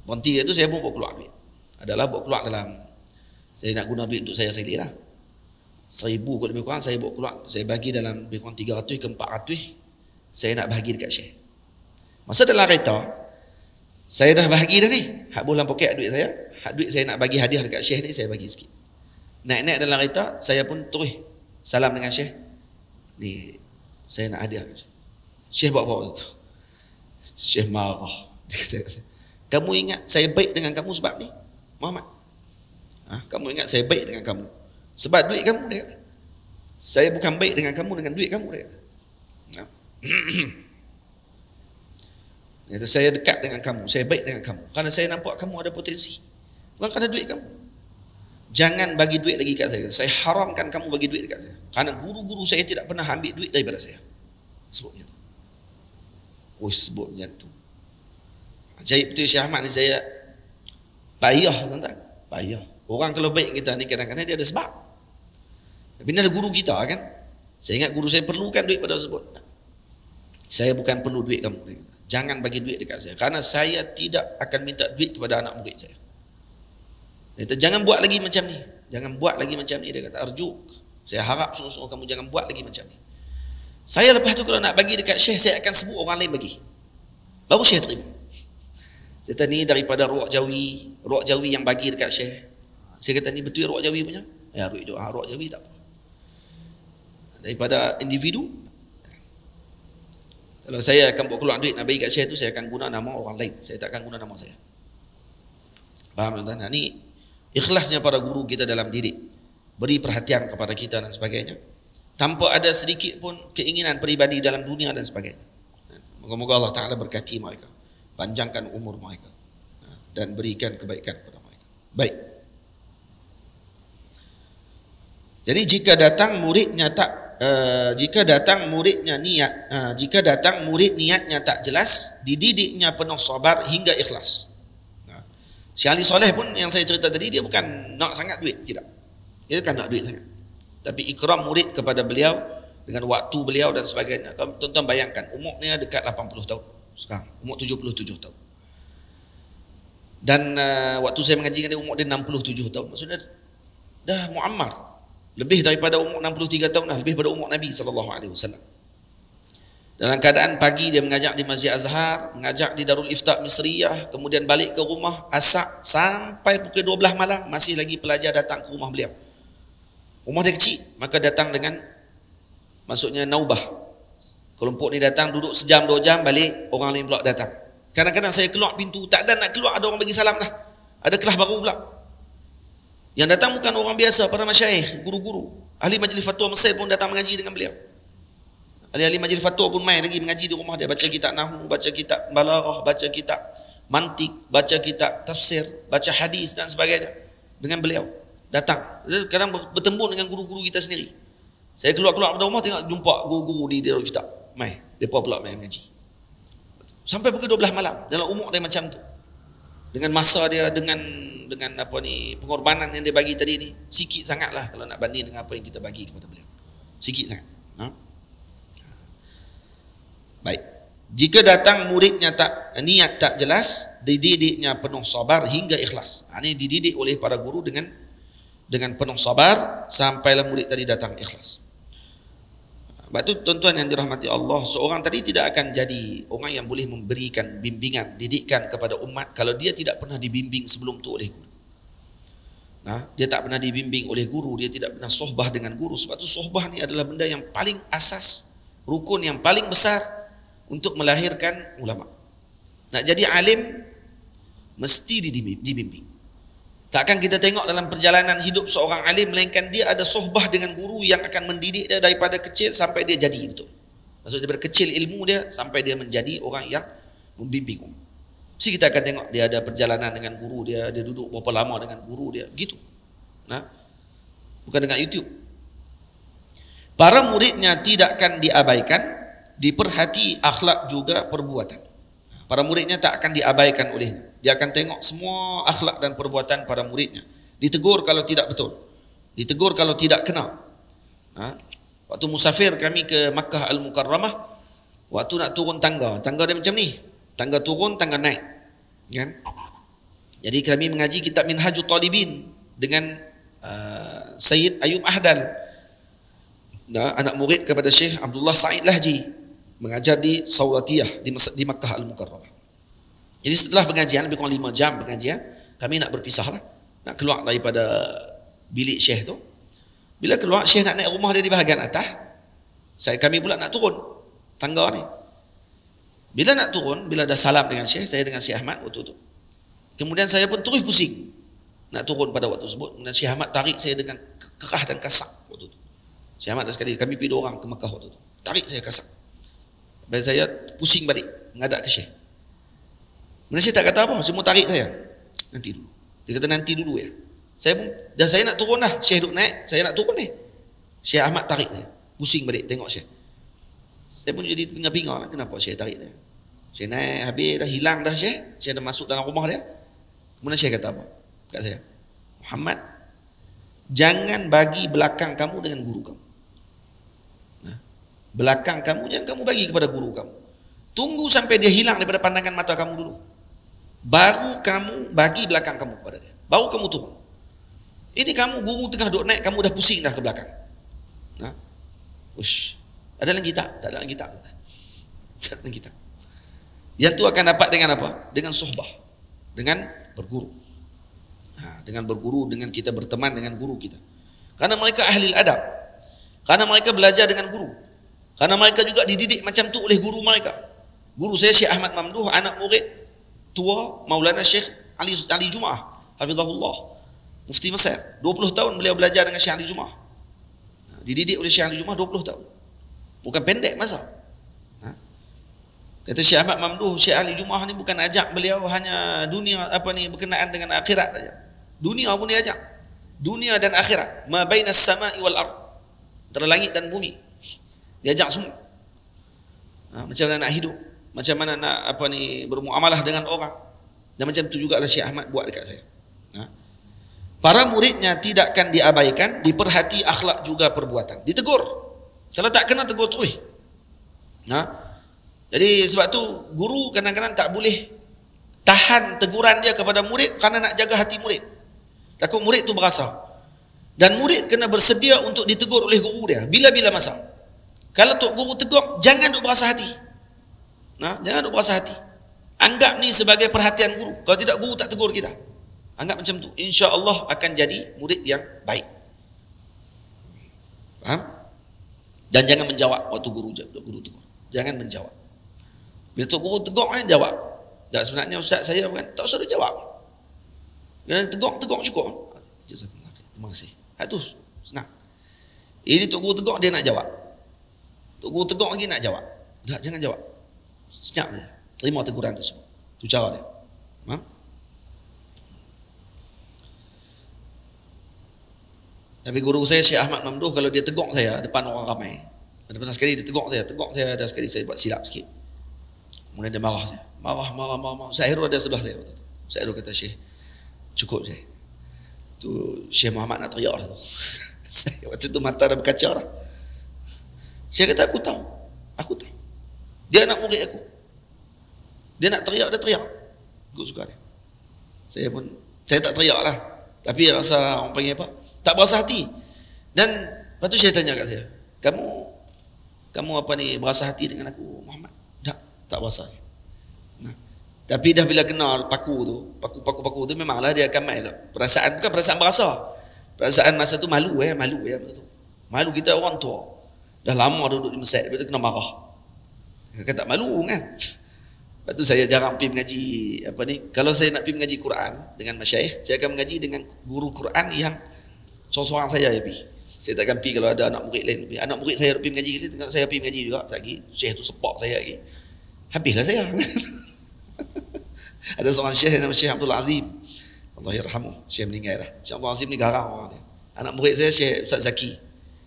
S1: Berhenti tu saya pun bawa keluar duit. Adalah bawa keluar dalam, saya nak guna duit untuk saya sendiri lah. 1,000 kot lebih kurang saya bawa keluar. Saya bagi dalam lebih kurang 300 ke 400. Saya nak bahagi dekat Syekh. Masa dalam kereta, saya dah bahagi dah ni. Hak bola poket duit saya. Hak duit saya nak bagi hadiah dekat Syekh ni, saya bagi sikit. Naik-naik dalam kereta, saya pun terus salam dengan Syekh. Ni, saya nak hadiah. Syekh buat apa tu? Syekh marah. Kamu ingat saya baik dengan kamu sebab ni? Muhammad. Kamu ingat saya baik dengan kamu sebab duit kamu, dia kata. Saya bukan baik dengan kamu dengan duit kamu, dia kata. Dia kata, saya dekat dengan kamu, saya baik dengan kamu kerana saya nampak kamu ada potensi, bukan kerana duit kamu. Jangan bagi duit lagi kat saya. Saya haramkan kamu bagi duit dekat saya kerana guru-guru saya tidak pernah ambil duit daripada saya. Sebutnya tu. Sebutnya tu. Ajaib betul Syekh Ahmad ni. Saya payah tuan-tuan. Payah. Orang kalau baik kita ni kadang-kadang dia ada sebab. Tapi ni ada guru kita kan. Saya ingat guru saya perlukan duit pada tersebut. Saya bukan perlu duit kamu. Jangan bagi duit dekat saya kerana saya tidak akan minta duit kepada anak murid saya. Dia kata, jangan buat lagi macam ni. Jangan buat lagi macam ni. Dia kata, arjuk. Saya harap sungguh-sungguh kamu jangan buat lagi macam ni. Saya lepas tu kalau nak bagi dekat Syekh, saya akan sebut orang lain bagi. Baru Syekh terima. Saya kata, ni daripada Ruak Jawi yang bagi dekat Syekh. Saya kata, ni betul Ruak Jawi punya? Ya, Ruak Jawi tak apa. Daripada individu, kalau saya akan buat keluar duit nak bagi kat Syekh tu, saya akan guna nama orang lain. Saya tak akan guna nama saya. Faham tuan-tuan? Ini ikhlasnya para guru kita dalam didik. Beri perhatian kepada kita dan sebagainya. Tanpa ada sedikit pun keinginan peribadi dalam dunia dan sebagainya. Moga-moga Allah Ta'ala berkati mereka. Panjangkan umur mereka. Dan berikan kebaikan kepada mereka. Baik. Jadi jika datang muridnya niatnya tak jelas, dididiknya penuh sabar hingga ikhlas. Syekh Ali Soleh pun yang saya cerita tadi, dia bukan nak sangat duit, tidak. Dia bukan nak duit sangat. Tapi ikram murid kepada beliau dengan waktu beliau dan sebagainya. Tuan-tuan bayangkan, umurnya dekat 80 tahun sekarang, umur 77 tahun. Dan waktu saya mengaji dengan dia, umur dia 67 tahun. Maksudnya dah muammar. Lebih daripada umur 63 tahun dah, lebih daripada umur Nabi SAW. Dalam keadaan pagi dia mengajak di Masjid Azhar, mengajak di Darul Ifta Misriyah, kemudian balik ke rumah asak sampai pukul 12 malam masih lagi pelajar datang ke rumah beliau. Rumah dia kecil, maka datang dengan maksudnya naubah. Kelompok ni datang duduk sejam 2 jam, balik orang lain pula datang. Kadang-kadang saya keluar pintu, tak ada nak keluar, ada orang bagi salam dah. Ada kelas baru pula. Yang datang bukan orang biasa, para masyayikh, guru-guru. Ahli majlis fatwa Mesir pun datang mengaji dengan beliau. Ahli-ahli majlis fatwa pun main lagi mengaji di rumah dia, baca kitab nahwu, baca kitab balaghah, baca kitab mantik, baca kitab tafsir, baca hadis dan sebagainya dengan beliau. Datang. Kadang bertembung dengan guru-guru kita sendiri. Saya keluar-keluar dari rumah tengok jumpa guru-guru di Darul Ifta. Mai, depa pula main mengaji. Sampai pukul 12 malam dalam umur dia macam tu. Dengan masa dia, dengan apa ni, pengorbanan yang dia bagi tadi ni, sikit sangatlah kalau nak banding dengan apa yang kita bagi kepada beliau. Sikit sangat. Baik. Jika datang muridnya niat tak jelas, dididiknya penuh sabar hingga ikhlas. Ini dididik oleh para guru dengan penuh sabar sampailah murid tadi datang ikhlas. Sebab itu tuan-tuan yang dirahmati Allah, seorang tadi tidak akan jadi orang yang boleh memberikan bimbingan, didikan kepada umat kalau dia tidak pernah dibimbing sebelum itu oleh guru. Dia tak pernah dibimbing oleh guru, dia tidak pernah sohbah dengan guru. Sebab itu sohbah ni adalah benda yang paling asas, rukun yang paling besar untuk melahirkan ulama. Nak jadi alim mesti dibimbing. Takkan kita tengok dalam perjalanan hidup seorang alim melainkan dia ada sohbah dengan guru yang akan mendidik dia daripada kecil sampai dia jadi betul. Maksudnya daripada kecil ilmu dia sampai dia menjadi orang yang membimbing umat. Mesti kita akan tengok dia ada perjalanan dengan guru dia duduk berapa lama dengan guru dia, begitu. Bukan dengan YouTube. Para muridnya tidak akan diabaikan, diperhati akhlak juga perbuatan. Para muridnya tak akan diabaikan olehnya. Dia akan tengok semua akhlak dan perbuatan para muridnya. Ditegur kalau tidak betul. Ditegur kalau tidak kenal. Waktu musafir kami ke Makkah Al-Mukarramah, waktu nak turun tangga dia macam ni. Tangga turun, tangga naik. Kan? Jadi kami mengaji kitab Minhajul Talibin dengan Sayyid Ayub Ahdal. Anak murid kepada Syekh Abdullah Sa'id Lahji. Mengajar di Sawatiyah di Makkah Al-Mukarramah. Jadi setelah pengajian, lebih kurang 5 jam pengajian, kami nak berpisah lah. Nak keluar daripada bilik Syekh tu. Bila keluar, Syekh nak naik rumah dia di bahagian atas. Kami pula nak turun tangga ni. Bila nak turun, bila dah salam dengan Syekh, saya dengan Syekh Ahmad waktu tu. Kemudian saya pun terus pusing nak turun pada waktu tersebut. Kemudian Syekh Ahmad tarik saya dengan kerah dan kasak waktu tu. Syekh Ahmad dah sekali, kami pergi 2 orang ke Makkah waktu tu. Tarik saya kasak. Dan saya pusing balik, menghadap ke Syekh. Malaysia tak kata apa, semua tarik saya. Nanti dulu. Dia kata nanti dulu ya. Saya pun, dan saya nak turun dah. Syekh duduk naik, saya nak turun ni. Syekh Ahmad tarik saya. Pusing balik, tengok Syekh. Saya pun jadi pinga-pinga lah. Kenapa Syekh tarik saya? Syekh naik, habis dah hilang dah Syekh. Syekh dah masuk dalam rumah dia. Kemudian Syekh kata apa? Kat saya. Muhammad, jangan bagi belakang kamu dengan guru kamu. Belakang kamu jangan kamu bagi kepada guru kamu. Tunggu sampai dia hilang daripada pandangan mata kamu dulu. Baru kamu bagi belakang kamu kepada dia. Baru kamu turun. Ini kamu guru tengah duduk naik, kamu dah pusing dah ke belakang. Ush. Ada dalam kitab? Tak ada dalam kitab. Tak ada dalam kitab. Yang tu akan dapat dengan apa? Dengan sohbah. Dengan berguru. Dengan berguru, dengan kita berteman dengan guru kita. Karena mereka ahli adab. Karena mereka belajar dengan guru. Karena mereka juga dididik macam tu oleh guru mereka. Guru saya Syekh Ahmad Mamduh, anak murid tua Maulana Syekh Ali Jumaah, hafizahullah, Mufti Mesir. 20 tahun beliau belajar dengan Syekh Ali Jumaah. Dididik oleh Syekh Ali Jumaah 20 tahun. Bukan pendek masa. Kata Syekh Ahmad Mamduh, Syekh Ali Jumaah ni bukan ajak beliau hanya dunia berkenaan dengan akhirat saja. Dunia pun dia ajak. Dunia dan akhirat, ma bainas sama'i wal ard. Antara langit dan bumi. Dia ajak semua. Macam mana nak hidup, macam mana nak bermuamalah dengan orang. Dan macam tu jugalah Syekh Ahmad buat dekat saya. Para muridnya tidak akan diabaikan, diperhati akhlak juga perbuatan. Ditegur. Kalau tak kena tegur terus. Jadi sebab tu guru kadang-kadang tak boleh tahan teguran dia kepada murid kerana nak jaga hati murid. Takut murid tu berasa. Dan murid kena bersedia untuk ditegur oleh guru dia bila-bila masa. Kalau tok guru tegur, jangan duk berasa hati. Jangan duk berasa hati. Anggap ni sebagai perhatian guru. Kalau tidak, guru tak tegur kita. Anggap macam tu. Insya-Allah akan jadi murid yang baik. Faham? Dan jangan menjawab waktu guru tegur. Jangan menjawab. Bila tok guru tegur, jawab. Tak, sebenarnya ustaz saya bukan, tak usah jawab. Bila tegur cukup. Jazakallah. Terima kasih. Itu senang. Ini tok guru tegur, dia nak jawab. Tok guru tegur lagi nak jawab. Tak, jangan jawab. Senyap saja. Terima teguran tersebut. Itu cara dia. Tapi guru saya Syekh Ahmad Mamduh, kalau dia tegur saya depan orang ramai, ada pernah sekali dia tegur saya, ada sekali saya buat silap sikit. Kemudian dia marah saya. Marah. Saya heru ada sebelah saya waktu itu. Saya dulu kata Syekh, cukup Syekh. Tu Syekh Muhammad nak teriak lah tu. Saya waktu tu mata dah berkaca lah. Syekh kata aku tahu. Dia anak murid aku. Dia nak teriak, dia teriak. Aku suka dia. Saya tak teriak lah. Tapi rasa orang panggil apa? Tak berasa hati. Dan lepas tu Syekh tanya kat saya, kamu apa ni berasa hati dengan aku Muhammad? Tak berasa. Nah, tapi dah bila kenal paku tu memanglah dia akan main lah. Perasaan bukan perasaan berasa. Perasaan masa tu malu betul. Malu kita orang tua. Dah lama duduk di masjid, betul kena marah. Kan tak malu kan? Lepas tu saya jarang pergi mengaji apa ni. Kalau saya nak pergi mengaji Quran dengan masyayikh, saya akan mengaji dengan guru Quran yang seorang-seorang saya pergi. Saya takkan pergi kalau ada anak murid lain. Anak murid saya pergi mengaji, tengok saya pergi mengaji juga lagi. Syekh tu sepak saya lagi. Habislah saya. Ada seorang syekh nama Syekh Abdul Azim. Allah yarhamu. Syekh meninggal dah. Syekh Abdul Azim ni garang orang dia. Anak murid saya Syekh Ustaz Zaki.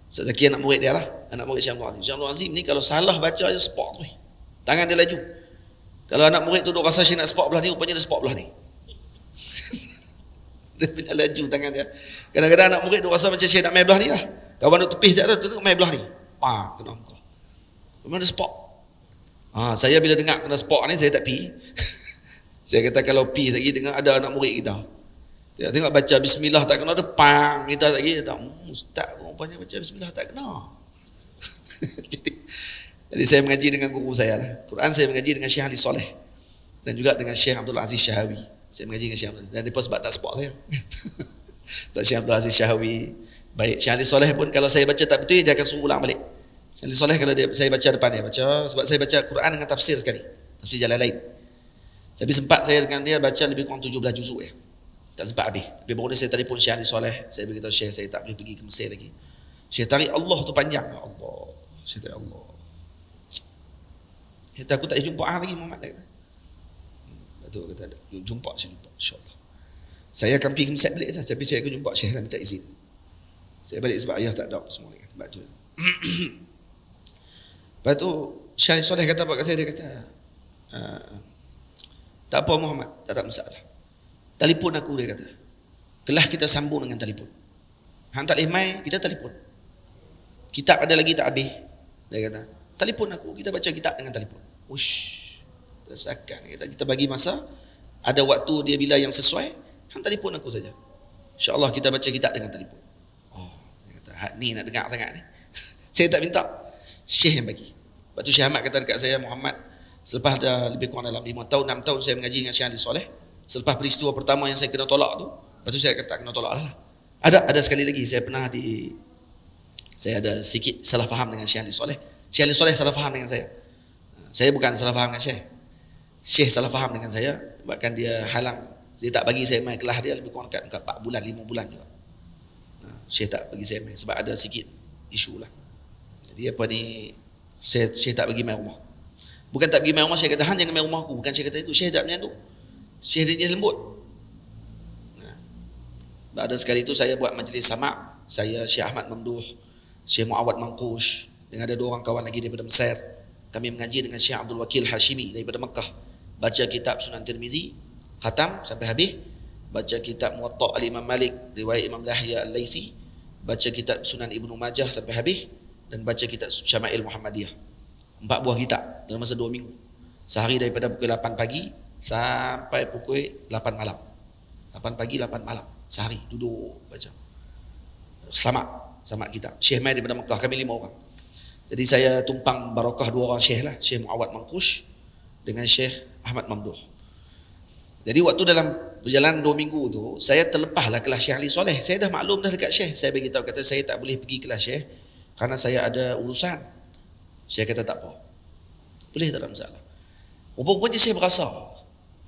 S1: Ustaz Zaki anak murid dia lah. Anak murid Syekh Abdul Azim. Syekh Abdul Azim ni kalau salah baca dia sepak tu. Tangan dia laju. Kalau anak murid tu duk rasa Syekh nak sepak belah ni, rupanya dia sepak belah ni. Dia punya laju tangan dia. Kadang-kadang anak murid duk rasa macam Syekh nak main belah ni lah. Kawan duk tepis sekejap tu main belah ni. Kena muka. Memang dia sepak. Saya bila dengar kena sepak ni, saya tak pi. Saya kata kalau pi lagi tengok ada anak murid kita. Tengok baca bismillah tak kena, depan kita lagi kata, ustaz rupanya baca bismillah tak kena. Jadi saya mengaji dengan guru saya lah. Quran saya mengaji dengan Syekh Ali Soleh dan juga dengan Syekh Abdul Aziz Syahawi. Saya mengaji dengan Syekh Abdul Aziz. Dan dia sebab tak sepak saya. Sebab Syekh Abdul Aziz Syahawi baik. Syekh Ali Soleh pun kalau saya baca tak betul, dia akan suruh ulang balik. Syekh Ali Soleh kalau saya baca depan dia baca, sebab saya baca Quran dengan tafsir sekali, tafsir jalan lain. Tapi sempat saya dengan dia baca lebih kurang 17 juzuk ya. Tak sempat habis. Tapi baru ni saya telefon Syekh Ali Soleh, saya beritahu Syekh saya tak boleh pergi ke Mesir lagi. Syekh tarik Allah tu panjang. Ya Allah. Syekh tarik Allah. Kata aku tak jumpa lagi Muhammad kata. Betul kata ada. Jumpa insya-Allah. Saya akan pergi ke Mesir balik saja, tapi saya akan jumpa Syekh dan minta izin. Saya balik sebab ayah tak ada apa semua kan. Sebab tu. Lepas tu Syekh Ali Soleh kata apa kat saya, dia kata tak apa Muhammad, tak ada masalah. Telefon aku, dia kata. Kelas kita sambung dengan telefon. Hang tak boleh mai, kita telefon. Kitab ada lagi tak habis. Dia kata, telefon aku, kita baca kitab dengan telefon. Ush, tersakan. Kita bagi masa, ada waktu dia bila yang sesuai, hang telefon aku saja. InsyaAllah kita baca kitab dengan telefon. Dia kata, hak ni nak dengar sangat ni. Saya tak minta, Syekh yang bagi. Lepas tu Syekh Ahmad kata dekat saya, Muhammad, selepas dah lebih kurang dalam 5 tahun, 6 tahun saya mengaji dengan Syekh Ali Soleh. Selepas peristiwa pertama yang saya kena tolak tu, lepas tu saya kata tak kena tolak lah. Ada sekali lagi, saya ada sikit salah faham dengan Syekh Ali Soleh. Syekh Ali Soleh salah faham dengan saya. Saya bukan salah faham dengan Syekh. Syekh salah faham dengan saya, bahkan dia halang. Dia tak bagi saya main kelas dia lebih kurang dekat 4 bulan, 5 bulan juga. Syekh tak bagi saya main sebab ada sikit isu lah. Jadi apa ni, Syekh tak bagi main rumah. Bukan tak pergi main rumah, Syekh kata, hang jangan main rumah aku. Bukan Syekh kata itu, Syekh tak macam tu. Syekh dia jenis lembut. Ada sekali itu saya buat majlis sama'. Saya, Syekh Ahmad Mamduh, Syekh Muawad Mangkush, dengan ada 2 orang kawan lagi daripada Mesir. Kami mengaji dengan Syekh Abdul Wakil Hashimi daripada Mekah. Baca kitab Sunan Tirmizi, khatam sampai habis. Baca kitab Muwatta' Al-Imam Malik, riwayat Imam Yahya Al-Laisi. Baca kitab Sunan Ibnu Majah sampai habis. Dan baca kitab Syama'il Muhammadiyah. 4 buah kitab dalam masa 2 minggu. Sehari daripada pukul 8 pagi sampai pukul 8 malam. 8 pagi, 8 malam. Sehari duduk baca. Sama kitab. Syekh mai daripada Mekah, kami 5 orang. Jadi saya tumpang barakah 2 orang syekh lah. Syekh Muawad Mangkush dengan Syekh Ahmad Mamduh. Jadi waktu dalam berjalan 2 minggu tu, saya terlepaslah kelas Syekh Ali Soleh. Saya dah maklum dah dekat Syekh. Saya beritahu, kata saya tak boleh pergi kelas Syekh kerana saya ada urusan. Syekh kata tak apa. Boleh, tak ada masalah. Rupa-rupanya Syekh berasa.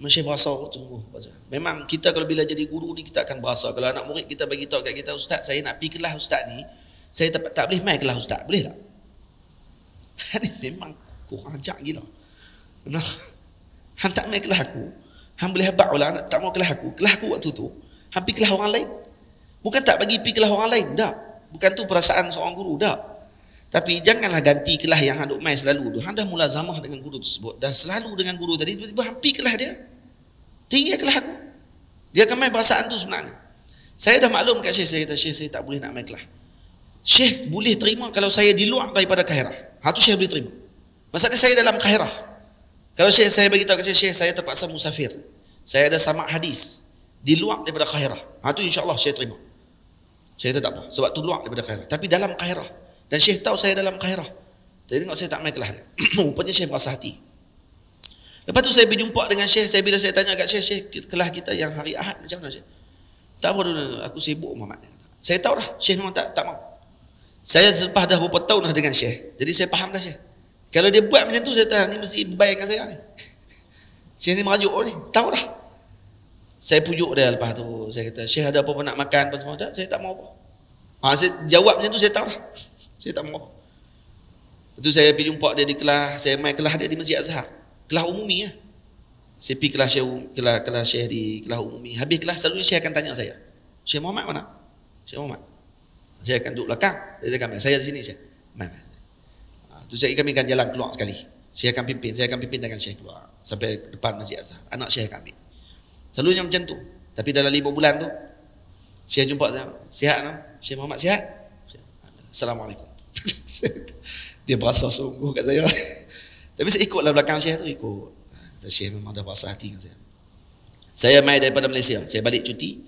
S1: Syekh berasa tunggu. Memang kita kalau bila jadi guru ni kita akan berasa. Kalau anak murid kita bagi tahu kat kita, ustaz saya nak pergi kelas ustaz ni, saya tak boleh mai kelas ustaz. Boleh tak? Ini memang kurang ajar gila. Nah, hang tak mai kelas aku. Hang boleh habaq lah tak mau kelas aku. Kelas aku waktu tu, hang pergi kelas orang lain. Bukan tak bagi pergi kelas orang lain, tak. Bukan tu perasaan seorang guru, tak. Tapi janganlah ganti kelas yang hang duk mai selalu tu. Hang dah mulazamah dengan guru tersebut, dah selalu dengan guru tadi, tiba-tiba hang pergi kelas dia. tinggal kelas aku. Dia akan main perasaan tu sebenarnya. Saya dah maklum kat Syekh, saya kata, Syekh saya tak boleh nak main kelas. Syekh boleh terima kalau saya di luar daripada Kairah. Tu Syekh boleh terima. Maksudnya saya dalam Kairah. Kalau Syekh saya beritahu kat Syekh, saya terpaksa musafir. Saya ada sama hadis di luar daripada Kairah. Tu insya-Allah Syekh terima. Syekh tak apa, sebab tu luar daripada Kairah. Tapi dalam Kairah. Dan Syekh tahu saya dalam Kairah. Jadi tengok saya tak main kelas dia. Rupanya Syekh merasa hati. Lepas tu saya pergi jumpa dengan Syekh. Bila saya tanya kat Syekh, Syekh kelas kita yang hari Ahad macam mana Syekh? Tak apa dulu, aku sibuk Muhammad. Saya tahu dah, Syekh memang tak mau. Saya selepas dah berapa tahun dah dengan Syekh. Jadi saya faham dah Syekh. Kalau dia buat macam tu, saya tahu ni mesti bayangkan saya ni. Syekh ni merajuk ni, tahu dah. Saya pujuk dia lepas tu. Saya kata, Syekh ada apa-apa nak makan apa semua? Tak, saya tak mau apa. Saya jawab macam tu, saya tahu dah. Saya tak mau apa. Lepas tu saya pergi jumpa dia di kelas. Saya main kelas dia di Masjid Azhar. Kelas umumi lah. Saya pergi kelas Syekh di kelas umumi. Habis kelas selalunya Syekh akan tanya saya, Syekh Muhammad mana? Syekh Muhammad. Saya akan duduk belakang. Dia kata, saya di sini Syekh. Tu Syekh kami akan jalan keluar sekali. Syekh akan pimpin. Saya akan pimpin dengan Syekh keluar sampai depan Masjid Azhar. Anak Syekh akan ambil. Selalunya macam tu. Tapi dalam 5 bulan tu Syekh jumpa saya, sihat no? Syekh Muhammad sihat? Assalamualaikum. Dia berasa sungguh kat saya. Tapi saya ikutlah belakang Syekh tu, ikut. Syekh memang dah berasa hati dengan saya. Saya mai daripada Malaysia, saya balik cuti,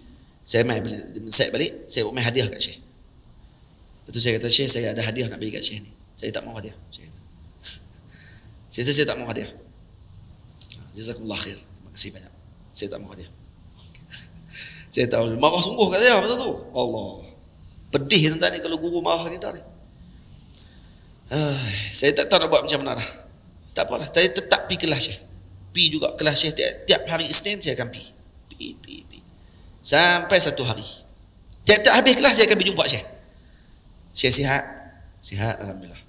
S1: saya mai balik, saya buat mai hadiah kat Syekh. Lepas tu saya kata, Syekh saya ada hadiah nak bagi kat Syekh ni. Saya tak mau hadiah. Syekh saya tak mau hadiah. Jazakumullah khair. Terima kasih banyak. Saya tak mau hadiah. Saya tahu marah sungguh kat saya masa tu. Allah. Pedih tentang ni kalau guru marah kita ni. Saya tak tahu nak buat macam mana dah. Tak apalah, saya tetap pergi kelas Syekh. Pergi juga kelas Syekh tiap hari Isnin saya akan pergi. Pergi. Sampai satu hari. Tiap-tiap habis kelas saya akan pergi jumpa Syekh. Syekh sihat? Sihat alhamdulillah.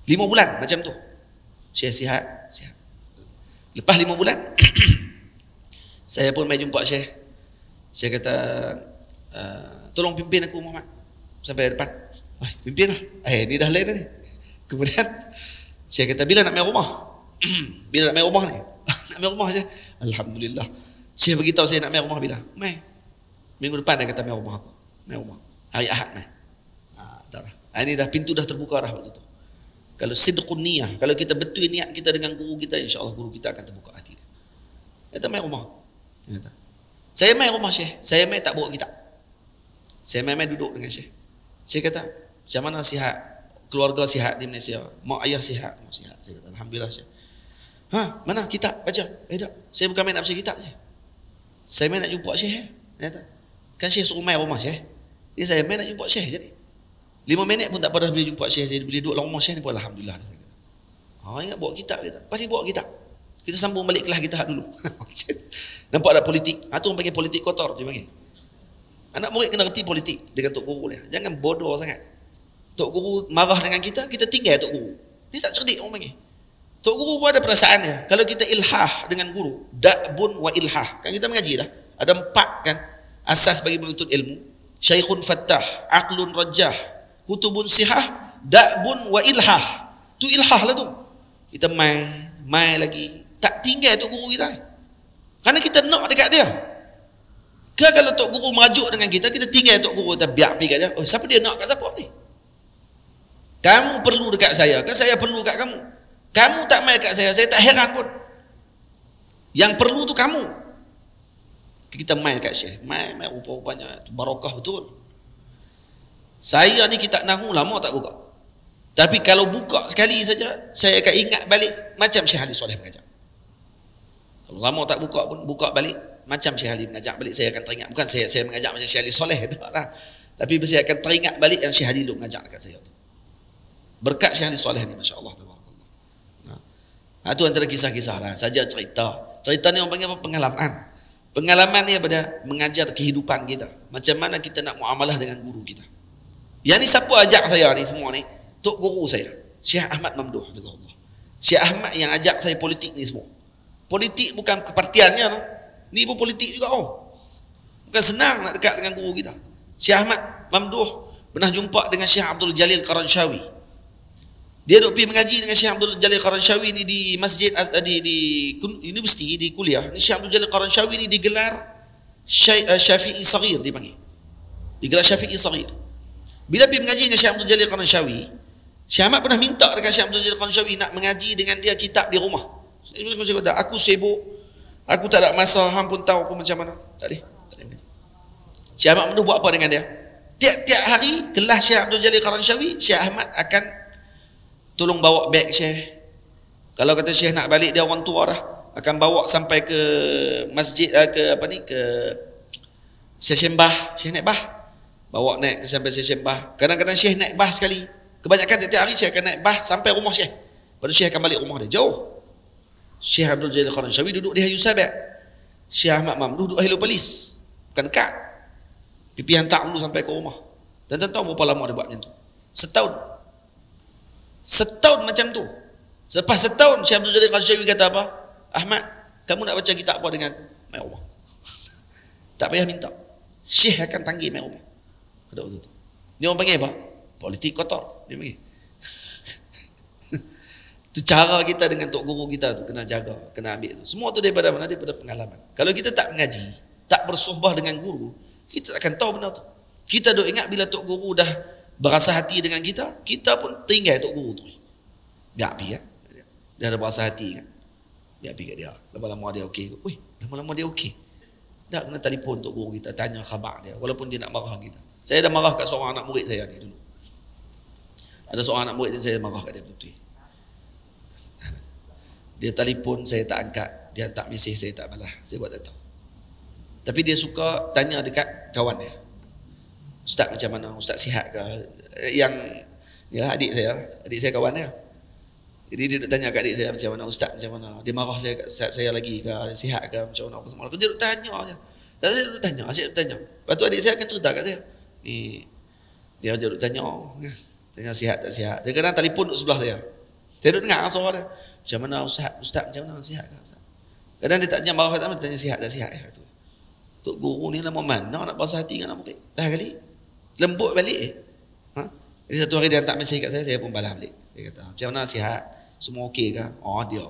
S1: 5 bulan macam tu. Syekh sihat? Sihat. Lepas 5 bulan saya pun mai jumpa Syekh. Syekh kata, tolong pimpin aku Muhammad sampai depan. Pimpinlah. Ni dah lain ni. Kemudian Syekh kata, bila nak main rumah? Bila nak main rumah ni? Nak main rumah je. Alhamdulillah. Syekh beritahu saya nak main rumah bila? Main. Minggu depan dia kata main rumah aku. Main rumah. Hari Ahad main. Tak dah. Ini dah pintu dah terbuka dah waktu tu. Kalau sidqun niyah, kalau kita betul niat kita dengan guru kita, insya-Allah guru kita akan terbuka hati dia. Kata main rumah. Kata, saya main rumah Syekh. Saya main tak bawa kitab. Saya main duduk dengan Syekh. Syekh kata, macam mana sihat? Keluarga sihat di Malaysia? Mak ayah sihat? Mak sihat. Saya kata, alhamdulillah Syekh. Mana kitab? Baca. Tak. Saya bukan main nak baca kitab je. Saya main nak jumpa Syekh. Kata, kan Syekh suruh main rumah Syekh. Jadi saya main nak jumpa Syekh jadi. 5 minit pun tak pernah boleh jumpa Syekh. Saya boleh duduk dalam rumah Syekh ni pun alhamdulillah. Ingat bawa kitab kita. Pasti bawa kitab. Kita sambung balik kelas kita dulu. Nampak tak politik? Tu orang panggil politik kotor dia panggil. Anak murid kena reti politik dengan tok guru dia. Jangan bodoh sangat. Tok guru marah dengan kita, kita tinggal tok guru. Ni tak cerdik orang panggil. Tok guru pun ada perasaan dia. Kalau kita ilhah dengan guru, da'bun wa ilhah. Kan kita mengaji dah. Ada 4 kan asas bagi menuntut ilmu. Syekhun fattah, aqlun rajah, kutubun sihah, da'bun wa ilhah. Tu ilhah lah tu. Kita mai lagi. Tak tinggal tok guru kita ni. Karena kita nak dekat dia. Kalau tok guru merajuk dengan kita, kita tinggal tok guru, kita biar pergi kat dia. Siapa dia nak kat siapa ni? Kamu perlu dekat saya, kan saya perlu kat kamu. Kamu tak mai kat saya tak heran pun. Yang perlu tu kamu. Kita mai kat Syekh. Mai rupa-rupanya barakah betul. Saya ni kitab nahwu lama tak buka. Tapi kalau buka sekali saja, saya akan ingat balik macam Syekh Ali Soleh mengajar. Kalau lama tak buka pun, buka balik macam Syekh Ali mengajar balik, saya akan teringat. Bukan saya mengajar macam Syekh Ali Soleh lah. Tapi saya akan teringat balik yang Syekh Ali dulu mengajar dekat saya. Berkat Syekh Ali Soleh ni, masya-Allah. Itu antara kisah-kisah lah. Saja cerita. Cerita ni orang panggil apa? Pengalaman. Pengalaman ni pada mengajar kehidupan kita. Macam mana kita nak muamalah dengan guru kita. Yang ni siapa ajak saya ni semua ni? Tok guru saya, Syekh Ahmad Mamduh. Syekh Ahmad yang ajak saya politik ni semua. Politik bukan kepartiannya no. Ni pun politik juga Bukan senang nak dekat dengan guru kita. Syekh Ahmad Mamduh pernah jumpa dengan Syekh Abdul Jalil Karanshawi. Dia duk pergi mengaji dengan Syekh Abdul Jalil Qaranshawi ni di masjid di universiti, di kuliah. Ni Syekh Abdul Jalil Qaranshawi ni digelar Syafi'i Saghir dipanggil. Digelar Syafi'i Saghir. Bila pergi mengaji dengan Syekh Abdul Jalil Qaranshawi, Syekh Ahmad pernah minta dekat Syekh Abdul Jalil Qaranshawi nak mengaji dengan dia kitab di rumah. Aku sibuk, aku tak ada masa, hang pun tahu aku macam mana. Tak boleh. Syekh Ahmad buat apa dengan dia? Tiap-tiap hari kelas Syekh Abdul Jalil Qaranshawi, Syekh Ahmad akan tolong bawa beg Syekh. Kalau kata Syekh nak balik, dia orang tua dah, akan bawa sampai ke masjid, ke Session Bah. Syekh naik bah, bawa naik sampai Session Bah. Kadang-kadang Syekh naik bah sekali. Kebanyakan tiap-tiap hari Syekh akan naik bah sampai rumah Syekh. Lepas tu Syekh akan balik rumah dia, jauh. Syekh Abdul Jalil Qaranshawi duduk di Hayu Sabat. Syekh Ahmad Mamduh duduk Heliopolis. Bukan dekat. Pipi hantar dulu sampai ke rumah. Dan tahu berapa lama dia buat macam tu? Setahun. Setahun macam tu. Selepas setahun Syekh Abdul Jalil Qaranshawi kata apa? Ahmad, kamu nak baca kitab apa dengan mai rumah? Tak payah minta. Syekh akan panggil mai rumah. Kata betul tu. Ni orang panggil apa? Politik kotor. Dia panggil. Itu cara kita dengan tok guru kita tu, kena jaga, kena ambil tu. Semua tu daripada mana? Daripada pengalaman. Kalau kita tak mengaji, tak bersuhbah dengan guru, kita akan tahu benda tu. Kita duk ingat bila tok guru dah berasa hati dengan kita, kita pun tinggal tok guru tu. Biar pergi kan. Dia ada berasa hati kan. Biar pergi kat dia. Lama-lama dia okey. Weh, lama-lama dia okey. Dah kena telefon tok guru kita, tanya khabar dia, walaupun dia nak marah kita. Saya dah marah kat seorang anak murid saya ni dulu. Ada seorang anak murid saya marah kat dia betul-betul. Dia telefon, saya tak angkat. Dia hantar mesej, saya tak balas. Saya buat tak tahu. Tapi dia suka tanya dekat kawan dia. Ustaz macam mana? Ustaz sihat ke? Yang ya, adik saya kawan dia. Jadi dia duk tanya kat adik saya macam mana, Ustaz macam mana? Dia marah saya lagi ke? Sihat ke? Macam mana? Apa dia duk tanya je. Saya duk tanya, asyik duk tanya. Lepas tu adik saya akan cerita kat saya. Ni dia duk tanya, tanya sihat tak sihat. Dia kadang telefon duk sebelah saya. Saya duk dengar suara dia. Macam mana Ustaz macam mana, sihat ke? Kadang dia tak tanya marah kat, dia tanya sihat tak sihat. Tok guru ni lama mana nak bahasa hati dengan anak murid. Dah kali lembut balik. Jadi satu hari dia hantar mesej kat saya pun balas balik. Saya kata, macam mana sihat? Semua okey ke? Oh, dia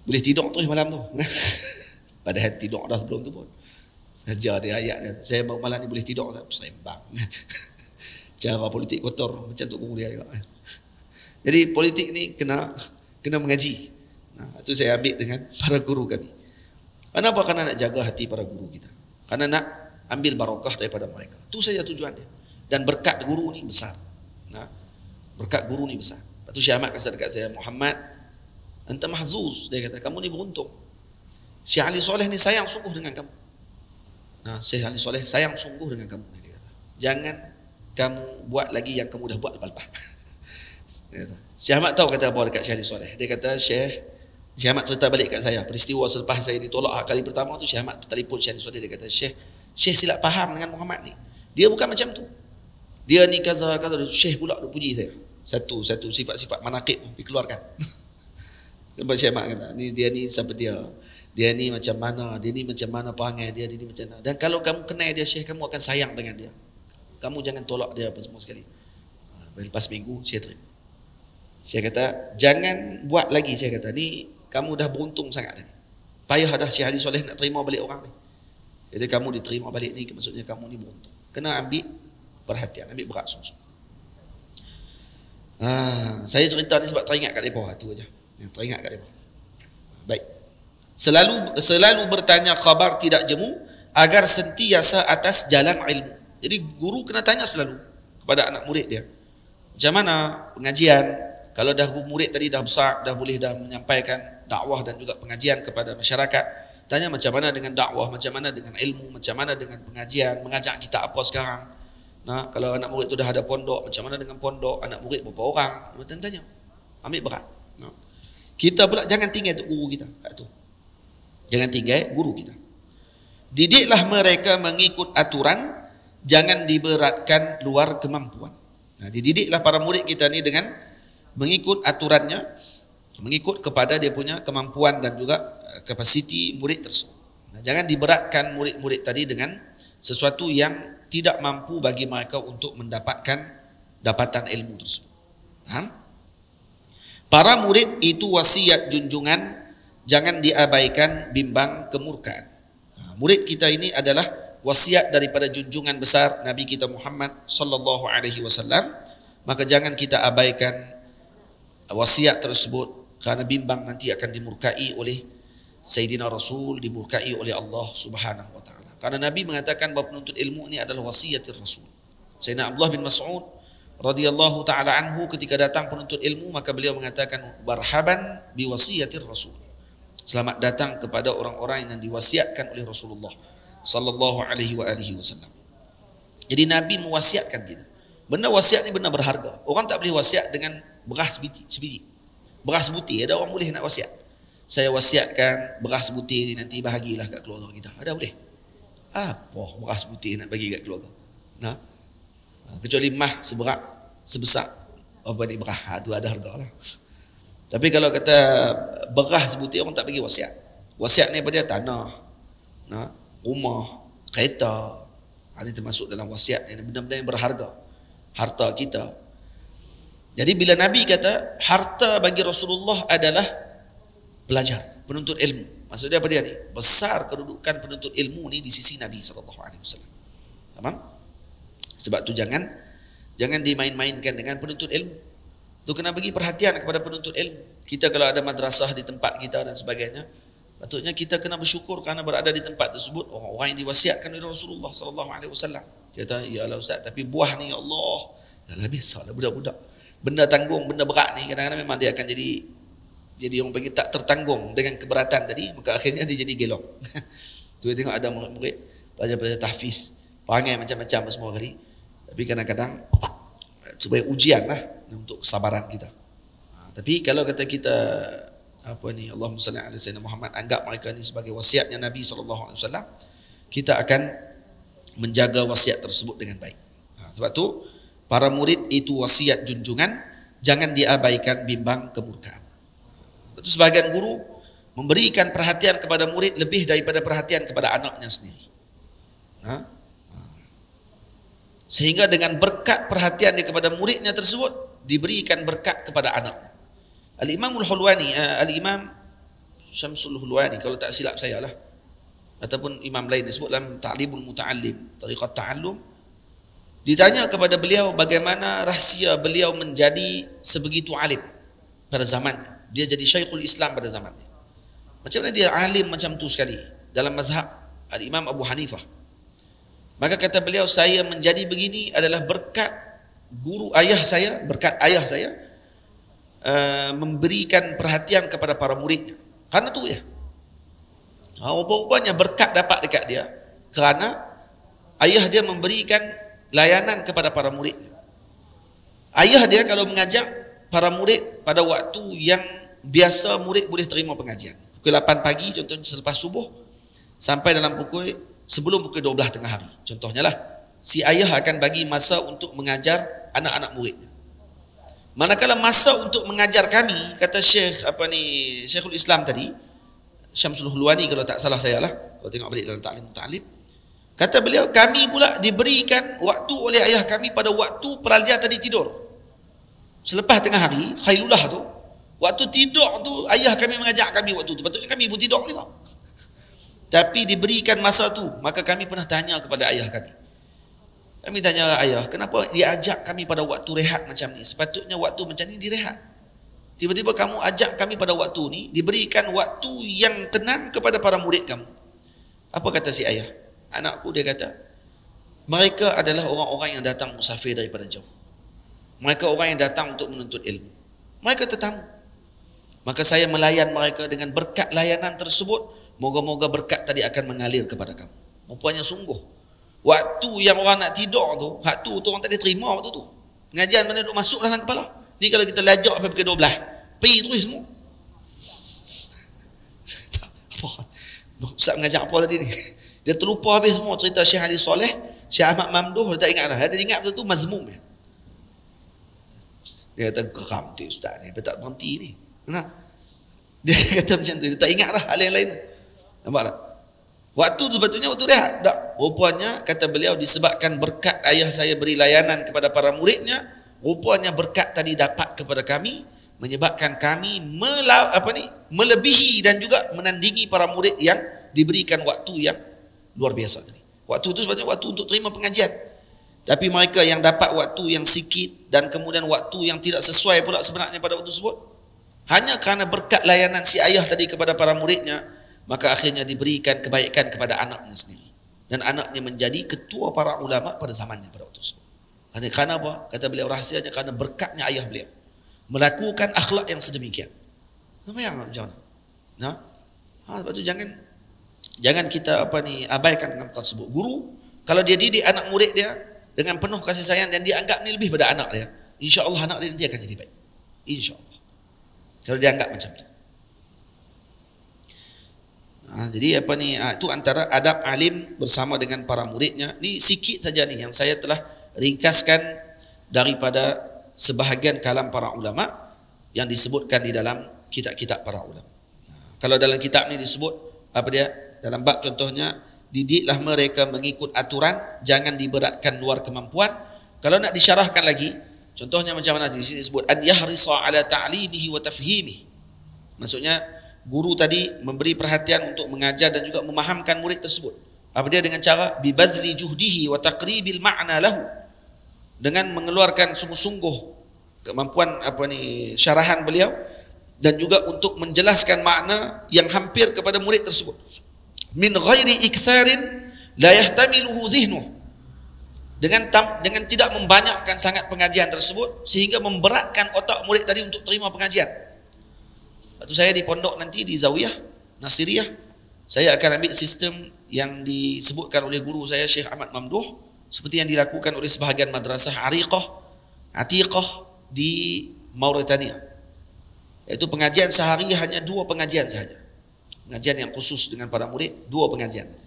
S1: boleh tidur terus malam tu. Padahal tidur dah sebelum tu pun. Saja dia ayat dia. Saya malam ni boleh tidur, sembang. Cara politik kotor macam tok guru dia juga. Jadi politik ni kena mengaji. Itu saya ambil dengan para guru kami. Kenapa? Karena nak jaga hati para guru kita. Karena nak ambil barakah daripada mereka. Itu saja tujuan dia. Dan berkat guru ni besar. Berkat guru ni besar. Lepas tu Syekh Ahmad kata dekat saya, Muhammad, anta mahzuz. Dia kata, kamu ni beruntung. Syekh Ali Soleh ni sayang sungguh dengan kamu. Syekh Ali Soleh sayang sungguh dengan kamu. Dia kata, jangan kamu buat lagi yang kamu dah buat lepas-lepas. Syekh Ahmad tahu kata apa dekat Syekh Ali Soleh. Dia kata, Syekh Ahmad cerita balik kat saya. Peristiwa selepas saya ditolak kali pertama tu, Syekh Ahmad telefon Syekh Ali Soleh. Dia kata, Syekh silap faham dengan Muhammad ni. Dia bukan macam tu. Dia ni kaza. Syekh pula duk puji saya. Satu sifat-sifat manaqib dikeluarkan. Sebab Syekh Ahmad kata, dia ni siapa dia? Dia ni macam mana? Dia ni macam mana perangai dia? Dia ni macam mana? Dan kalau kamu kenal dia, Syekh, kamu akan sayang dengan dia. Kamu jangan tolak dia apa semua sekali. Lepas minggu, Syekh terima. Syekh kata, jangan buat lagi. Syekh kata, ni kamu dah beruntung sangat tadi. Payah dah Syekh Ali Soleh nak terima balik orang ni. Jadi kamu diterima balik ni, maksudnya kamu ni beruntung. Kena ambil perhatian, ambil berat sungguh. Saya cerita ni sebab teringat kat mereka. Itu aja. Yang teringat kat mereka. Baik. Selalu bertanya khabar tidak jemu agar sentiasa atas jalan ilmu. Jadi guru kena tanya selalu kepada anak murid dia. Macam mana pengajian? Kalau dah murid tadi dah besar, dah boleh dah menyampaikan dakwah dan juga pengajian kepada masyarakat, tanya macam mana dengan dakwah, macam mana dengan ilmu, macam mana dengan pengajian, mengajak kita apa sekarang. Kalau anak murid tu dah ada pondok, macam mana dengan pondok, anak murid berapa orang, tanya. Ambil berat. Kita pula jangan tinggal untuk guru kita. Jangan tinggal guru kita. Didiklah mereka mengikut aturan, jangan diberatkan luar kemampuan. Dididiklah para murid kita ni dengan mengikut aturannya, mengikut kepada dia punya kemampuan dan juga kapasiti murid tersebut. Jangan diberatkan murid-murid tadi dengan sesuatu yang tidak mampu bagi mereka untuk mendapatkan dapatan ilmu tersebut. Faham? Para murid itu wasiat junjungan, jangan diabaikan bimbang kemurkaan. Murid kita ini adalah wasiat daripada junjungan besar Nabi kita Muhammad sallallahu alaihi wasallam, maka jangan kita abaikan wasiat tersebut karena bimbang nanti akan dimurkai oleh Sayyidina Rasul, dimurkai oleh Allah Subhanahu wa taala. Karena Nabi mengatakan bahawa penuntut ilmu ini adalah wasiatir Rasul. Sayyidina Abdullah bin Mas'ud radhiyallahu taala anhu ketika datang penuntut ilmu, maka beliau mengatakan marhaban bi wasiatir Rasul. Selamat datang kepada orang-orang yang diwasiatkan oleh Rasulullah sallallahu alaihi wasallam. Jadi Nabi mewasiatkan kita. Benda wasiat ni benda berharga. Orang tak boleh wasiat dengan beras sebiji. Beras putih, ada orang boleh nak wasiat. Saya wasiatkan beras putih ni nanti bahagilah kat keluarga kita. Ada boleh? Apa beras putih nak bagi kat keluarga? Nah, kecuali mah sebesar apa ni beras, tu ada harga lah. Tapi kalau kata beras putih, orang tak bagi wasiat. Wasiat ni apa dia? Tanah, nah, rumah, kereta. Ini termasuk dalam wasiat ni, benda-benda yang berharga. Harta kita. Jadi bila Nabi kata harta bagi Rasulullah adalah belajar, penuntut ilmu. Maksudnya apa dia ni? Besar kedudukan penuntut ilmu ni di sisi Nabi SAW. Tamam? Sebab tu jangan dimain-mainkan dengan penuntut ilmu. Tu kena bagi perhatian kepada penuntut ilmu. Kita kalau ada madrasah di tempat kita dan sebagainya, patutnya kita kena bersyukur kerana berada di tempat tersebut orang-orang yang diwasiatkan oleh Rasulullah SAW. Kata, ya Allah Ustaz, tapi buah ni ya Allah, dah biasalah budak-budak. Benda tanggung, benda berat ni kadang-kadang memang dia akan jadi orang panggil tak tertanggung dengan keberatan tadi, maka akhirnya dia jadi gelong. Tu tengok ada murid belajar tahfiz, perangai macam-macam semua kali. Tapi kadang-kadang sebagai ujian lah untuk kesabaran kita. Tapi kalau kata kita Allahumma salli ala sayyidina Muhammad, anggap mereka ni sebagai wasiatnya Nabi SAW, kita akan menjaga wasiat tersebut dengan baik. Sebab tu para murid itu wasiat junjungan, jangan diabaikan bimbang kemurkaan. Sebab tu sebahagian guru memberikan perhatian kepada murid lebih daripada perhatian kepada anaknya sendiri. Sehingga dengan berkat perhatian dia kepada muridnya tersebut, diberikan berkat kepada anaknya. Al-Imamul Hulwani, Al-Imam Syamsul Hulwani, kalau tak silap saya lah, ataupun imam lain disebut dalam Ta'limul Muta'allim, tariqat ta'allum, ditanya kepada beliau bagaimana rahsia beliau menjadi sebegitu alim pada zamannya. Dia jadi Syekhul Islam pada zamannya. Macam mana dia alim macam tu sekali dalam mazhab Al-Imam Abu Hanifah? Maka kata beliau, saya menjadi begini adalah berkat guru ayah saya, berkat ayah saya memberikan perhatian kepada para muridnya. Karena tu ya. Rupanya berkat dapat dekat dia kerana ayah dia memberikan layanan kepada para muridnya. Ayah dia kalau mengajak para murid pada waktu yang biasa murid boleh terima pengajian, pukul 8 pagi contohnya selepas subuh sampai dalam sebelum pukul 12 tengah hari. Contohnya lah, si ayah akan bagi masa untuk mengajar anak-anak muridnya. Manakala masa untuk mengajar kami, kata Syekhul Islam tadi, Syamsul Hulwani kalau tak salah saya lah, kalau tengok balik dalam Ta'lim Muta'allim, kata beliau, kami pula diberikan waktu oleh ayah kami pada waktu pelajar tadi tidur. Selepas tengah hari, khailulah tu, waktu tidur tu ayah kami mengajak kami waktu tu. Patutnya kami pun tidur juga. Tapi diberikan masa tu, maka kami pernah tanya kepada ayah kami. Kami tanya ayah, kenapa dia ajak kami pada waktu rehat macam ni? Sepatutnya waktu macam ni direhat. Tiba-tiba kamu ajak kami pada waktu ni, diberikan waktu yang tenang kepada para murid kamu. Apa kata si ayah? Anakku, dia kata, mereka adalah orang-orang yang datang musafir daripada jauh. Mereka orang yang datang untuk menuntut ilmu. Mereka tetamu. Maka saya melayan mereka dengan berkat layanan tersebut. Moga-moga berkat tadi akan mengalir kepada kamu. Rupanya sungguh, waktu yang orang nak tidur tu, hak tu orang tak ada terima waktu tu. Pengajian mana duk masuk dalam kepala. Ni kalau kita lajak sampai pukul 12, pergi terus semua. Apa? Ustaz mengajar apa tadi ni? Dia terlupa habis semua cerita Syekh Ali Soleh, Syekh Ahmad Mamduh, dia tak ingat dah. Dia ingat betul tu mazmum dia. Dia kata, geram tu Ustaz ni, dia tak berhenti ni. Dia kata macam tu, dia tak ingat dah hal yang lain. Nampak tak? Waktu tu sepatutnya waktu rehat. Tak. Rupanya, kata beliau, disebabkan berkat ayah saya beri layanan kepada para muridnya, rupanya berkat tadi dapat kepada kami, menyebabkan kami melebihi dan juga menandingi para murid yang diberikan waktu yang luar biasa tadi. Waktu itu sebenarnya waktu untuk terima pengajian. Tapi mereka yang dapat waktu yang sikit dan kemudian waktu yang tidak sesuai pula sebenarnya pada waktu tersebut, hanya kerana berkat layanan si ayah tadi kepada para muridnya, maka akhirnya diberikan kebaikan kepada anaknya sendiri. Dan anaknya menjadi ketua para ulama pada zamannya pada waktu tersebut. Kerana apa? Kata beliau rahsianya kerana berkatnya ayah beliau melakukan akhlak yang sedemikian. Nampak macam mana? Nah, sebab tu jangan kita abaikan dengan perkara tersebut. Guru kalau dia didik anak murid dia dengan penuh kasih sayang dan dia anggap ni lebih pada anak dia, insya-Allah anak dia nanti akan jadi baik. Insya-Allah. Kalau dia anggap macam tu. Jadi itu antara adab alim bersama dengan para muridnya. Ni sikit saja ni yang saya telah ringkaskan daripada sebahagian kalam para ulama yang disebutkan di dalam kitab-kitab para ulama. Kalau dalam kitab ni disebut dalam bab contohnya, didiklah mereka mengikut aturan, jangan diberatkan luar kemampuan. Kalau nak disyarahkan lagi, contohnya macam mana di sini disebut an yahrisa ala ta'limihi wa tafhimihi. Maksudnya guru tadi memberi perhatian untuk mengajar dan juga memahamkan murid tersebut. Dengan cara bibazli juhdihi wa taqribil ma'na lahu, dengan mengeluarkan sungguh-sungguh kemampuan syarahan beliau dan juga untuk menjelaskan makna yang hampir kepada murid tersebut. Min ghairi iksarin la yahtamiluhu zihnuh, dengan tidak membanyakkan sangat pengajian tersebut sehingga memberatkan otak murid tadi untuk terima pengajian. Waktu saya di pondok nanti di Zawiyah Nasiriyah, saya akan ambil sistem yang disebutkan oleh guru saya Syekh Ahmad Mamduh, seperti yang dilakukan oleh sebahagian madrasah Atiqah di Mauritania. Iaitu pengajian sehari hanya 2 pengajian sahaja. Pengajian yang khusus dengan para murid, 2 pengajian saja.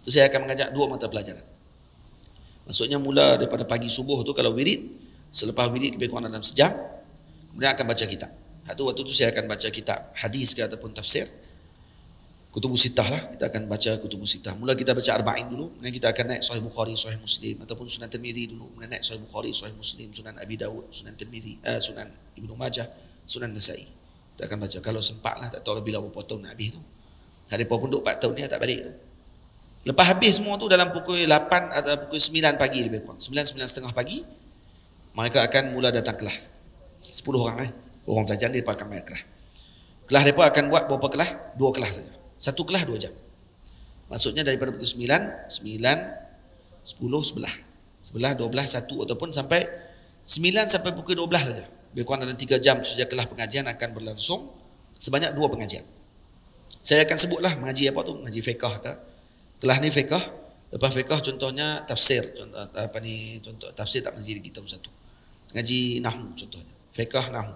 S1: Itu saya akan mengajak 2 mata pelajaran. Maksudnya mula daripada pagi subuh tu kalau wirid, selepas wirid lebih kurang dalam sejam, kemudian akan baca kitab. Waktu tu saya akan baca kitab hadis ke ataupun tafsir. Kutubus Sittah lah, kita akan baca Kutubus Sittah. Mula kita baca Arba'in dulu, kemudian kita akan naik Sahih Bukhari, Sahih Muslim, ataupun Sunan Tirmizi dulu, kemudian naik Sahih Bukhari, Sahih Muslim, Sunan Abi Dawud, Sunan Tirmizi, Sunan Ibnu Majah, Sunan Nasa'i. Kita akan baca, kalau sempat lah, tak tahu bila berapa tahun nak habis tu. Hari pondok 4 tahun ni tak balik tu. Lepas habis semua tu dalam pukul 8 atau pukul 9 pagi lebih kurang, 9:30 pagi, mereka akan mula datang kelas. 10 orang orang belajar dia akan main kelas. Kelas mereka akan buat berapa kelas? 2 kelas saja. 1 kelas 2 jam. Maksudnya daripada pukul 9, 10, 11, 12, 1 ataupun sampai 9 sampai pukul 12 saja. Lebih kurang dalam 3 jam saja kelas pengajian akan berlangsung, sebanyak 2 pengajian. Saya akan sebutlah mengaji apa tu, mengaji fiqh ke. Kelas ni fiqh, lepas fiqh contohnya tafsir, contoh tafsir tak mengaji kita satu. Ngaji nahwu contohnya. Fiqh nahwu.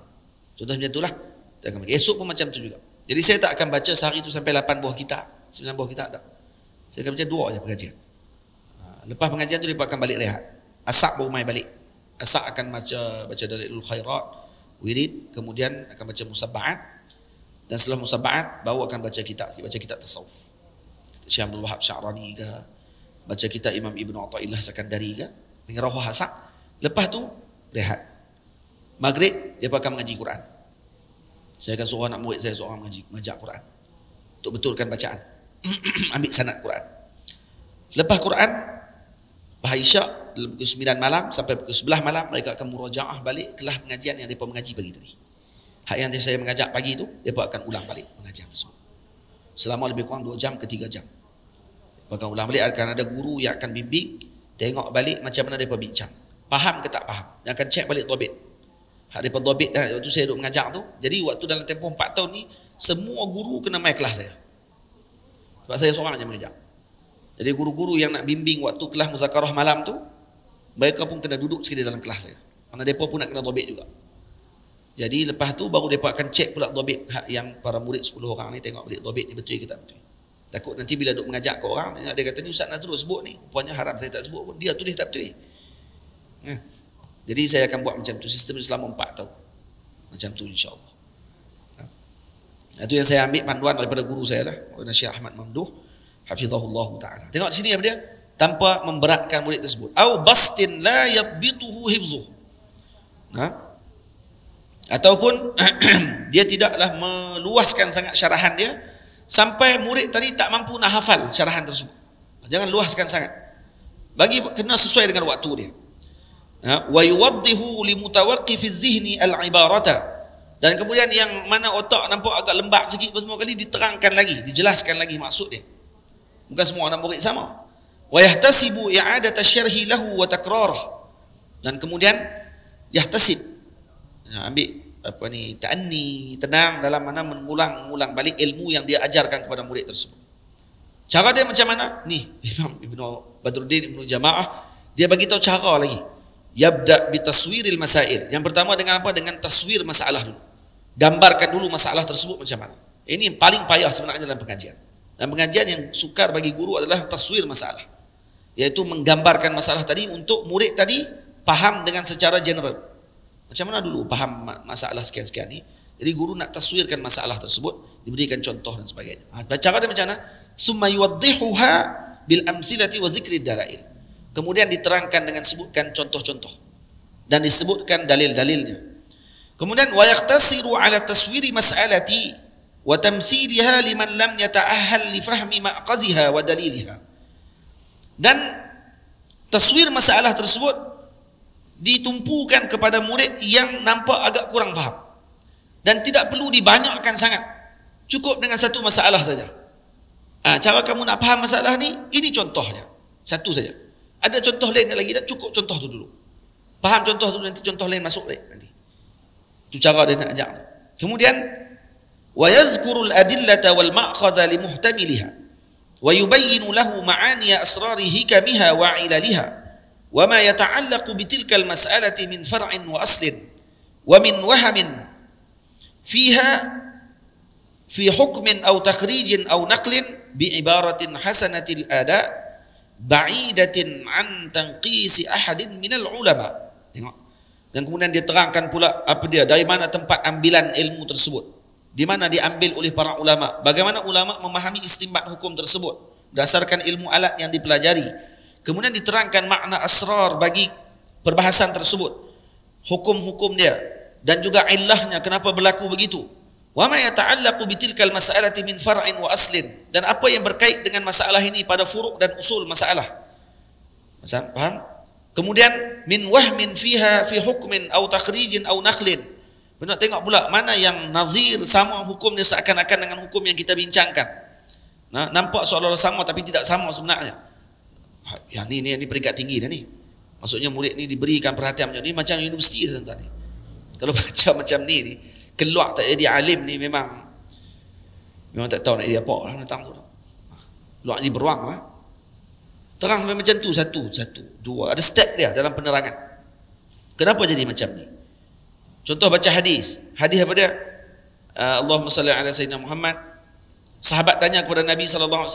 S1: Contoh macam itulah. Kita akan bagi. Esok pun macam tu juga. Jadi saya tak akan baca sehari tu sampai 8 buah kitab, 9 buah kitab tak. Saya akan baca 2 aja pengajian. Lepas pengajian tu mereka akan balik rehat. Asar baru mai balik. Asar akan baca Dalailul Khairat, wirid, kemudian akan baca Musabba'at, dan setelah Musabba'at baru akan baca kitab tasawuf. Syekh Abdul Wahab Sya'rani ke, baca kitab Imam Ibn Athaillah Sakandari ke, dengan rawah asar. Lepas tu rehat. Maghrib dia akan mengaji Quran. Saya akan suruh anak murid saya seorang mengajar Quran untuk betulkan bacaan. Ambil sanad Quran. Lepas Quran, bahar Isyak pukul 9 malam sampai pukul 11 malam mereka akan murajaah balik kelas pengajian yang mereka mengaji pagi tadi. Hak yang saya mengajak pagi tu, mereka akan ulang balik pengajian tersebut. Selama lebih kurang 2 jam ke 3 jam. Mereka akan ulang balik, akan ada guru yang akan bimbing, tengok balik macam mana mereka bincang. Faham ke tak faham? Yang akan cek balik dobit. Hak mereka dobit dah waktu saya duduk mengajar tu. Jadi waktu dalam tempoh 4 tahun ni, semua guru kena mai kelas saya. Sebab saya seorang je mengajar. Jadi guru-guru yang nak bimbing waktu kelas muzakarah malam tu, mereka pun kena duduk sekali dalam kelas saya. Kerana mereka pun nak kena dobit juga. Jadi lepas tu baru mereka akan cek pula dobit hak yang para murid 10 orang ni, tengok balik dobit ni betul ke tak betul. Takut nanti bila duduk mengajak ke orang, dia kata ni Ustaz Nazrul sebut ni, rupanya haram saya tak sebut pun, dia tulis tak betul. Jadi saya akan buat macam tu, sistem selama 4 tahun. Macam tu insya-Allah. Itu yang saya ambil panduan daripada guru saya lah, Syekh Ahmad Mamduh hafizahullah taala. Tengok di sini apa dia? Tanpa memberatkan murid tersebut. Au bastin la yadbituhu hifzuh. Ataupun dia tidaklah meluaskan sangat syarahan dia sampai murid tadi tak mampu nak hafal syarahan tersebut. Jangan luaskan sangat. Kena sesuai dengan waktu dia. Wa yuwaddihu limutawaqqifiz zihni al-ibarata. Dan kemudian yang mana otak nampak agak lembab sikit semua kali diterangkan lagi, dijelaskan lagi maksud dia. Bukan semua anak murid sama. Wa yahtasibu i'adata syarhi lahu wa takrarah. Dan kemudian yahtasib, ambil ta'anni, tenang dalam mana mengulang balik ilmu yang dia ajarkan kepada murid tersebut. Cara dia macam mana? Ni Imam Ibnu Badruddin Ibnu Jamaah dia bagi tahu cara lagi. Yabda bi taswiril masail. Yang pertama dengan apa? Dengan taswir masalah dulu. Gambarkan dulu masalah tersebut macam mana. Ini yang paling payah sebenarnya dalam pengajian. Dan pengajian yang sukar bagi guru adalah taswir masalah. Yaitu menggambarkan masalah tadi untuk murid tadi faham dengan secara general. Macam mana dulu faham masalah sekian-sekian ni. Jadi guru nak taswirkan masalah tersebut, diberikan contoh dan sebagainya. Cara dia macam mana? Summa yuwaddihuha bil amsilati wa zikri dalail. Kemudian diterangkan dengan sebutkan contoh-contoh dan disebutkan dalil-dalilnya. Kemudian wa yaqtasiru ala taswiri mas'alati wa tamthiliha liman lam yata'ahhal li fahmi maqaziha wa daliliha. Dan taswir masalah tersebut ditumpukan kepada murid yang nampak agak kurang faham. Dan tidak perlu dibanyakkan sangat. Cukup dengan satu masalah saja. Cara kamu nak faham masalah ni, ini contohnya. Satu saja. Ada contoh lain lagi tak? Cukup contoh tu dulu. Faham contoh tu, nanti contoh lain masuk nanti. Itu cara dia nak ajak. Kemudian wa yazkurul adillata wal ma'khadha li muhtamiliha wa yubayyinu lahu ma'aniya asrari hikamiha wa ilaliha wa ma yata'allaqu bitilka al mas'alati min far'in wa aslin wa min wahamin fiha fi hukmin aw takhrijin aw naqlin bi ibaratin hasanatil ada' ba'idatin an tanqisi ahadin minal ulama. Tengok. Dan kemudian dia terangkan pula apa dia, dari mana tempat ambilan ilmu tersebut, di mana diambil oleh para ulama, bagaimana ulama memahami istinbat hukum tersebut berdasarkan ilmu alat yang dipelajari. Kemudian diterangkan makna asrar bagi perbahasan tersebut, hukum-hukum dia dan juga illahnya kenapa berlaku begitu. Wa ma yata'allaqu bitilkal mas'alati min far'in wa aslin, dan apa yang berkait dengan masalah ini pada furuk dan usul masalah. Faham? Kemudian min wahmin fiha fi hukmin aw takhrijin aw naqlin. Benar, tengok pula mana yang nazir sama hukum dia seakan-akan dengan hukum yang kita bincangkan. Nampak seolah-olah sama tapi tidak sama sebenarnya. Yang ni peringkat tinggi dah ni. Maksudnya murid ni diberikan perhatian macam ni, macam universiti tuan-tuan ni. Kalau baca macam ni keluar tak jadi alim ni memang tak tahu nak jadi apa lah datang tu. Keluar jadi beruang lah. Terang sampai macam tu, satu, dua. Ada step dia dalam penerangan. Kenapa jadi macam ni? Contoh baca hadis. Hadis apa dia? Allahumma salli ala sayyidina Muhammad. Sahabat tanya kepada Nabi SAW,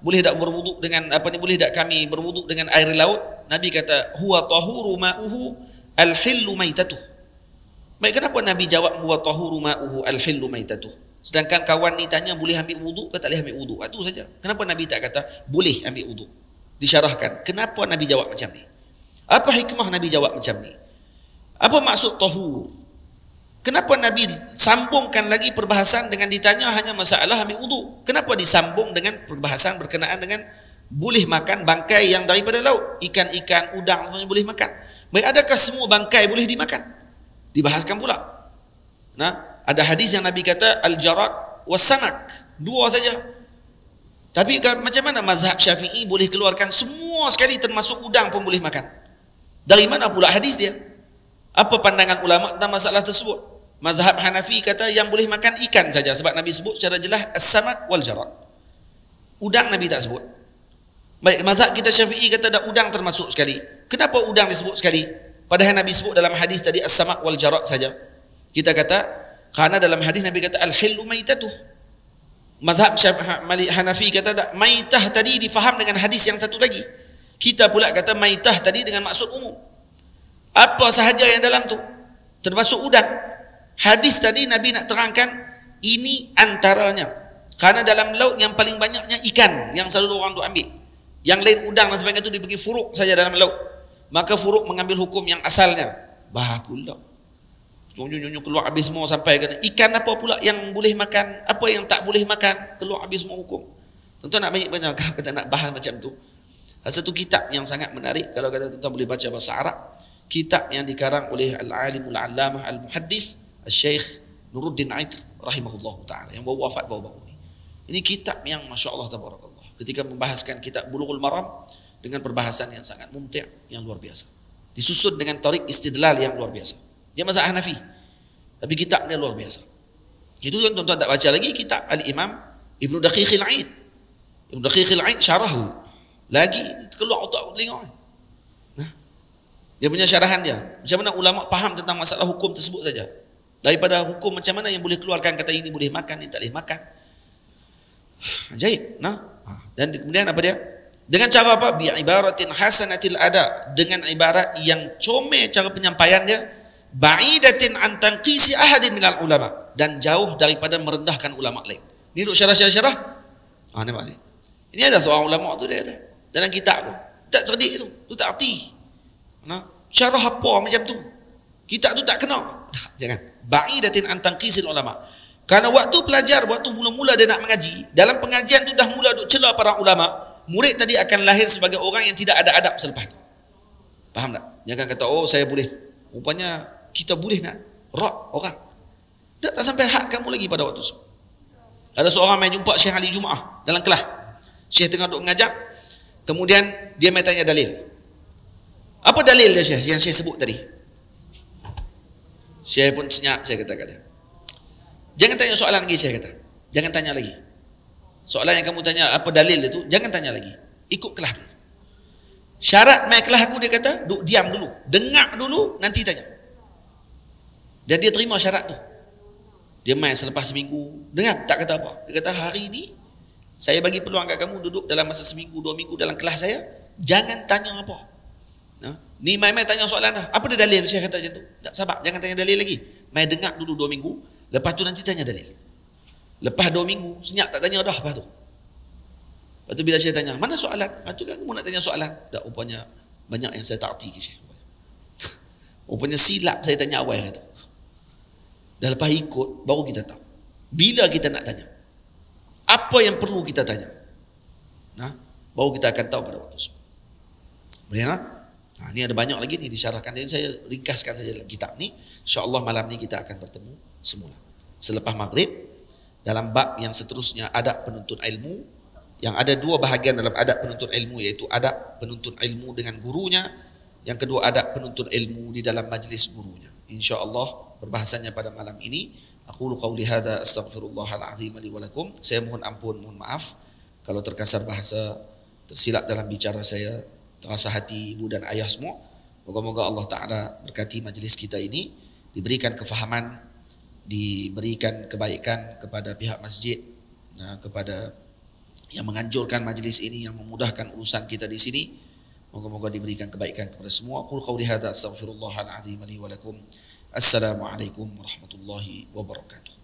S1: boleh tak berwuduk dengan boleh tak kami berwuduk dengan air laut? Nabi kata, huwa tahuru ma'uhu al-hillu maitatuh. Baik, kenapa Nabi jawab huwa tahuru ma'uhu al-hillu maitatuh? Sedangkan kawan ni tanya boleh ambil wuduk ke tak boleh ambil wuduk? Itu saja. Kenapa Nabi tak kata boleh ambil wuduk? Disyarahkan. Kenapa Nabi jawab macam ni? Apa hikmah Nabi jawab macam ni? Apa maksud tahuru? Kenapa Nabi sambungkan lagi perbahasan dengan ditanya hanya masalah ambil wuduk? Kenapa disambung dengan perbahasan berkenaan dengan boleh makan bangkai yang daripada laut? Ikan-ikan, udang semuanya boleh makan. Baik, adakah semua bangkai boleh dimakan? Dibahaskan pula. Ada hadis yang Nabi kata al-jarad was-samak, dua saja. Tapi macam mana mazhab Syafi'i boleh keluarkan semua sekali termasuk udang pun boleh makan? Dari mana pula hadis dia? Apa pandangan ulama tentang masalah tersebut? Mazhab Hanafi kata yang boleh makan ikan saja sebab Nabi sebut secara jelas as-samak wal-jarad. Udang Nabi tak sebut. Baik, mazhab kita Syafi'i kata ada udang termasuk sekali. Kenapa udang disebut sekali? Padahal Nabi sebut dalam hadis tadi as-samak wal jarad saja. Kita kata kerana dalam hadis Nabi kata al-hillu maitatuh. Mazhab Hanafi kata maitah tadi difaham dengan hadis yang satu lagi. Kita pula kata maitah tadi dengan maksud umum. Apa sahaja yang dalam tu termasuk udang. Hadis tadi Nabi nak terangkan ini antaranya. Kerana dalam laut yang paling banyaknya ikan yang selalu orang tu ambil. Yang lain udang dan sebagainya itu dibagi furuk saja dalam laut. Maka furuk mengambil hukum yang asalnya. Bah pula. Nyunyu keluar habis semua sampai kena. Ikan apa pula yang boleh makan, apa yang tak boleh makan, keluar habis semua hukum. Tuan-tuan nak banyak-banyak kalau kita nak bahas macam tu. Satu kitab yang sangat menarik kalau kata tuan-tuan boleh baca bahasa Arab, kitab yang dikarang oleh Al-Alimul Allamah Al-Muhaddis Al-Syekh Nuruddin Aitr rahimahullahu taala yang baru wafat baru-baru ni. Ini kitab yang masya-Allah tabarakallah. Ketika membahaskan kitab Bulughul Maram dengan perbahasan yang sangat mumti', yang luar biasa. Disusun dengan tarik istidlal yang luar biasa. Dia mazhab Hanafi. Tapi kitab dia luar biasa. Itu tuan-tuan tak baca lagi kitab Al-Imam Ibnu Daqiqil Aid. Ibnu Daqiqil Aid syarah lagi keluar otak telinga. Nah, dia punya syarahan dia. Macam mana ulama faham tentang masalah hukum tersebut saja. Daripada hukum macam mana yang boleh keluarkan kata ini boleh makan, ini tak boleh makan. Ajaib. Nah, dan kemudian apa dia? Dengan cara apa? Bi ibaratin hasanatil ada, dengan ibarat yang comel cara penyampaian dia, ba'idatin an tanqisi ahadin minal ulama, dan jauh daripada merendahkan ulama lain. Ni duk syarah-syarah. Nampak ni. Ini ada seorang ulama tu dia kata dalam kitab tu. Tak cerdik tu. Tu tak arti. Syarah apa macam tu? Kitab tu tak kena. Jangan. Ba'idatin an tanqisil ulama. Karena waktu pelajar, waktu mula-mula dia nak mengaji, dalam pengajian tu dah mula duk celah para ulama, murid tadi akan lahir sebagai orang yang tidak ada adab selepas tu. Faham tak? Jangan kata, oh saya boleh. Rupanya kita boleh nak rak orang. Dah tak sampai hak kamu lagi pada waktu tu. Ada seorang main jumpa Syekh Ali Jumaah dalam kelas. Syekh tengah duk mengajar, kemudian dia main tanya dalil. Apa dalil dia Syekh yang Syekh sebut tadi? Syekh pun senyap, saya kata kat dia. Jangan tanya soalan lagi, saya kata. Jangan tanya lagi. Soalan yang kamu tanya, apa dalil itu, jangan tanya lagi. Ikut kelas dulu. Syarat main kelas aku, dia kata, duk diam dulu. Dengar dulu, nanti tanya. Dan dia terima syarat tu. Dia main selepas seminggu. Dengar, tak kata apa. Dia kata, hari ini, saya bagi peluang kat kamu duduk dalam masa seminggu, 2 minggu dalam kelas saya. Jangan tanya apa. Ni main-main tanya soalan dah. Apa dia dalil? Saya kata macam tu. Tak sabar, jangan tanya dalil lagi. Main dengar dulu 2 minggu. Lepas tu nanti tanya dalil. Lepas 2 minggu, senyap tak tanya dah lepas tu. Lepas tu bila saya tanya, mana soalan? Lepas tu kan kamu nak tanya soalan. Tak, rupanya banyak yang saya tak arti ke Syekh. Rupanya silap saya tanya awal tu. Dah lepas ikut, baru kita tahu. Bila kita nak tanya? Apa yang perlu kita tanya? Baru kita akan tahu pada waktu itu. Boleh tak? Ini ada banyak lagi ni disyarahkan. Jadi saya ringkaskan saja dalam kitab ni. InsyaAllah malam ni kita akan bertemu semula. Selepas maghrib, dalam bab yang seterusnya adab penuntut ilmu, yang ada 2 bahagian dalam adab penuntut ilmu, iaitu adab penuntut ilmu dengan gurunya, yang kedua adab penuntut ilmu di dalam majlis gurunya. InsyaAllah perbahasannya pada malam ini. Aqulu qawli hadza astaghfirullahal azim li wa lakum. Saya mohon ampun, mohon maaf kalau terkasar bahasa, tersilap dalam bicara saya, terasa hati ibu dan ayah semua. Moga-moga Allah Ta'ala berkati majlis kita ini, diberikan kefahaman, diberikan kebaikan kepada pihak masjid, kepada yang menganjurkan majlis ini, yang memudahkan urusan kita di sini. Moga-moga diberikan kebaikan kepada semua. Qul qawli hadza astaghfirullahal azim li wa lakum. Assalamualaikum warahmatullahi wabarakatuh.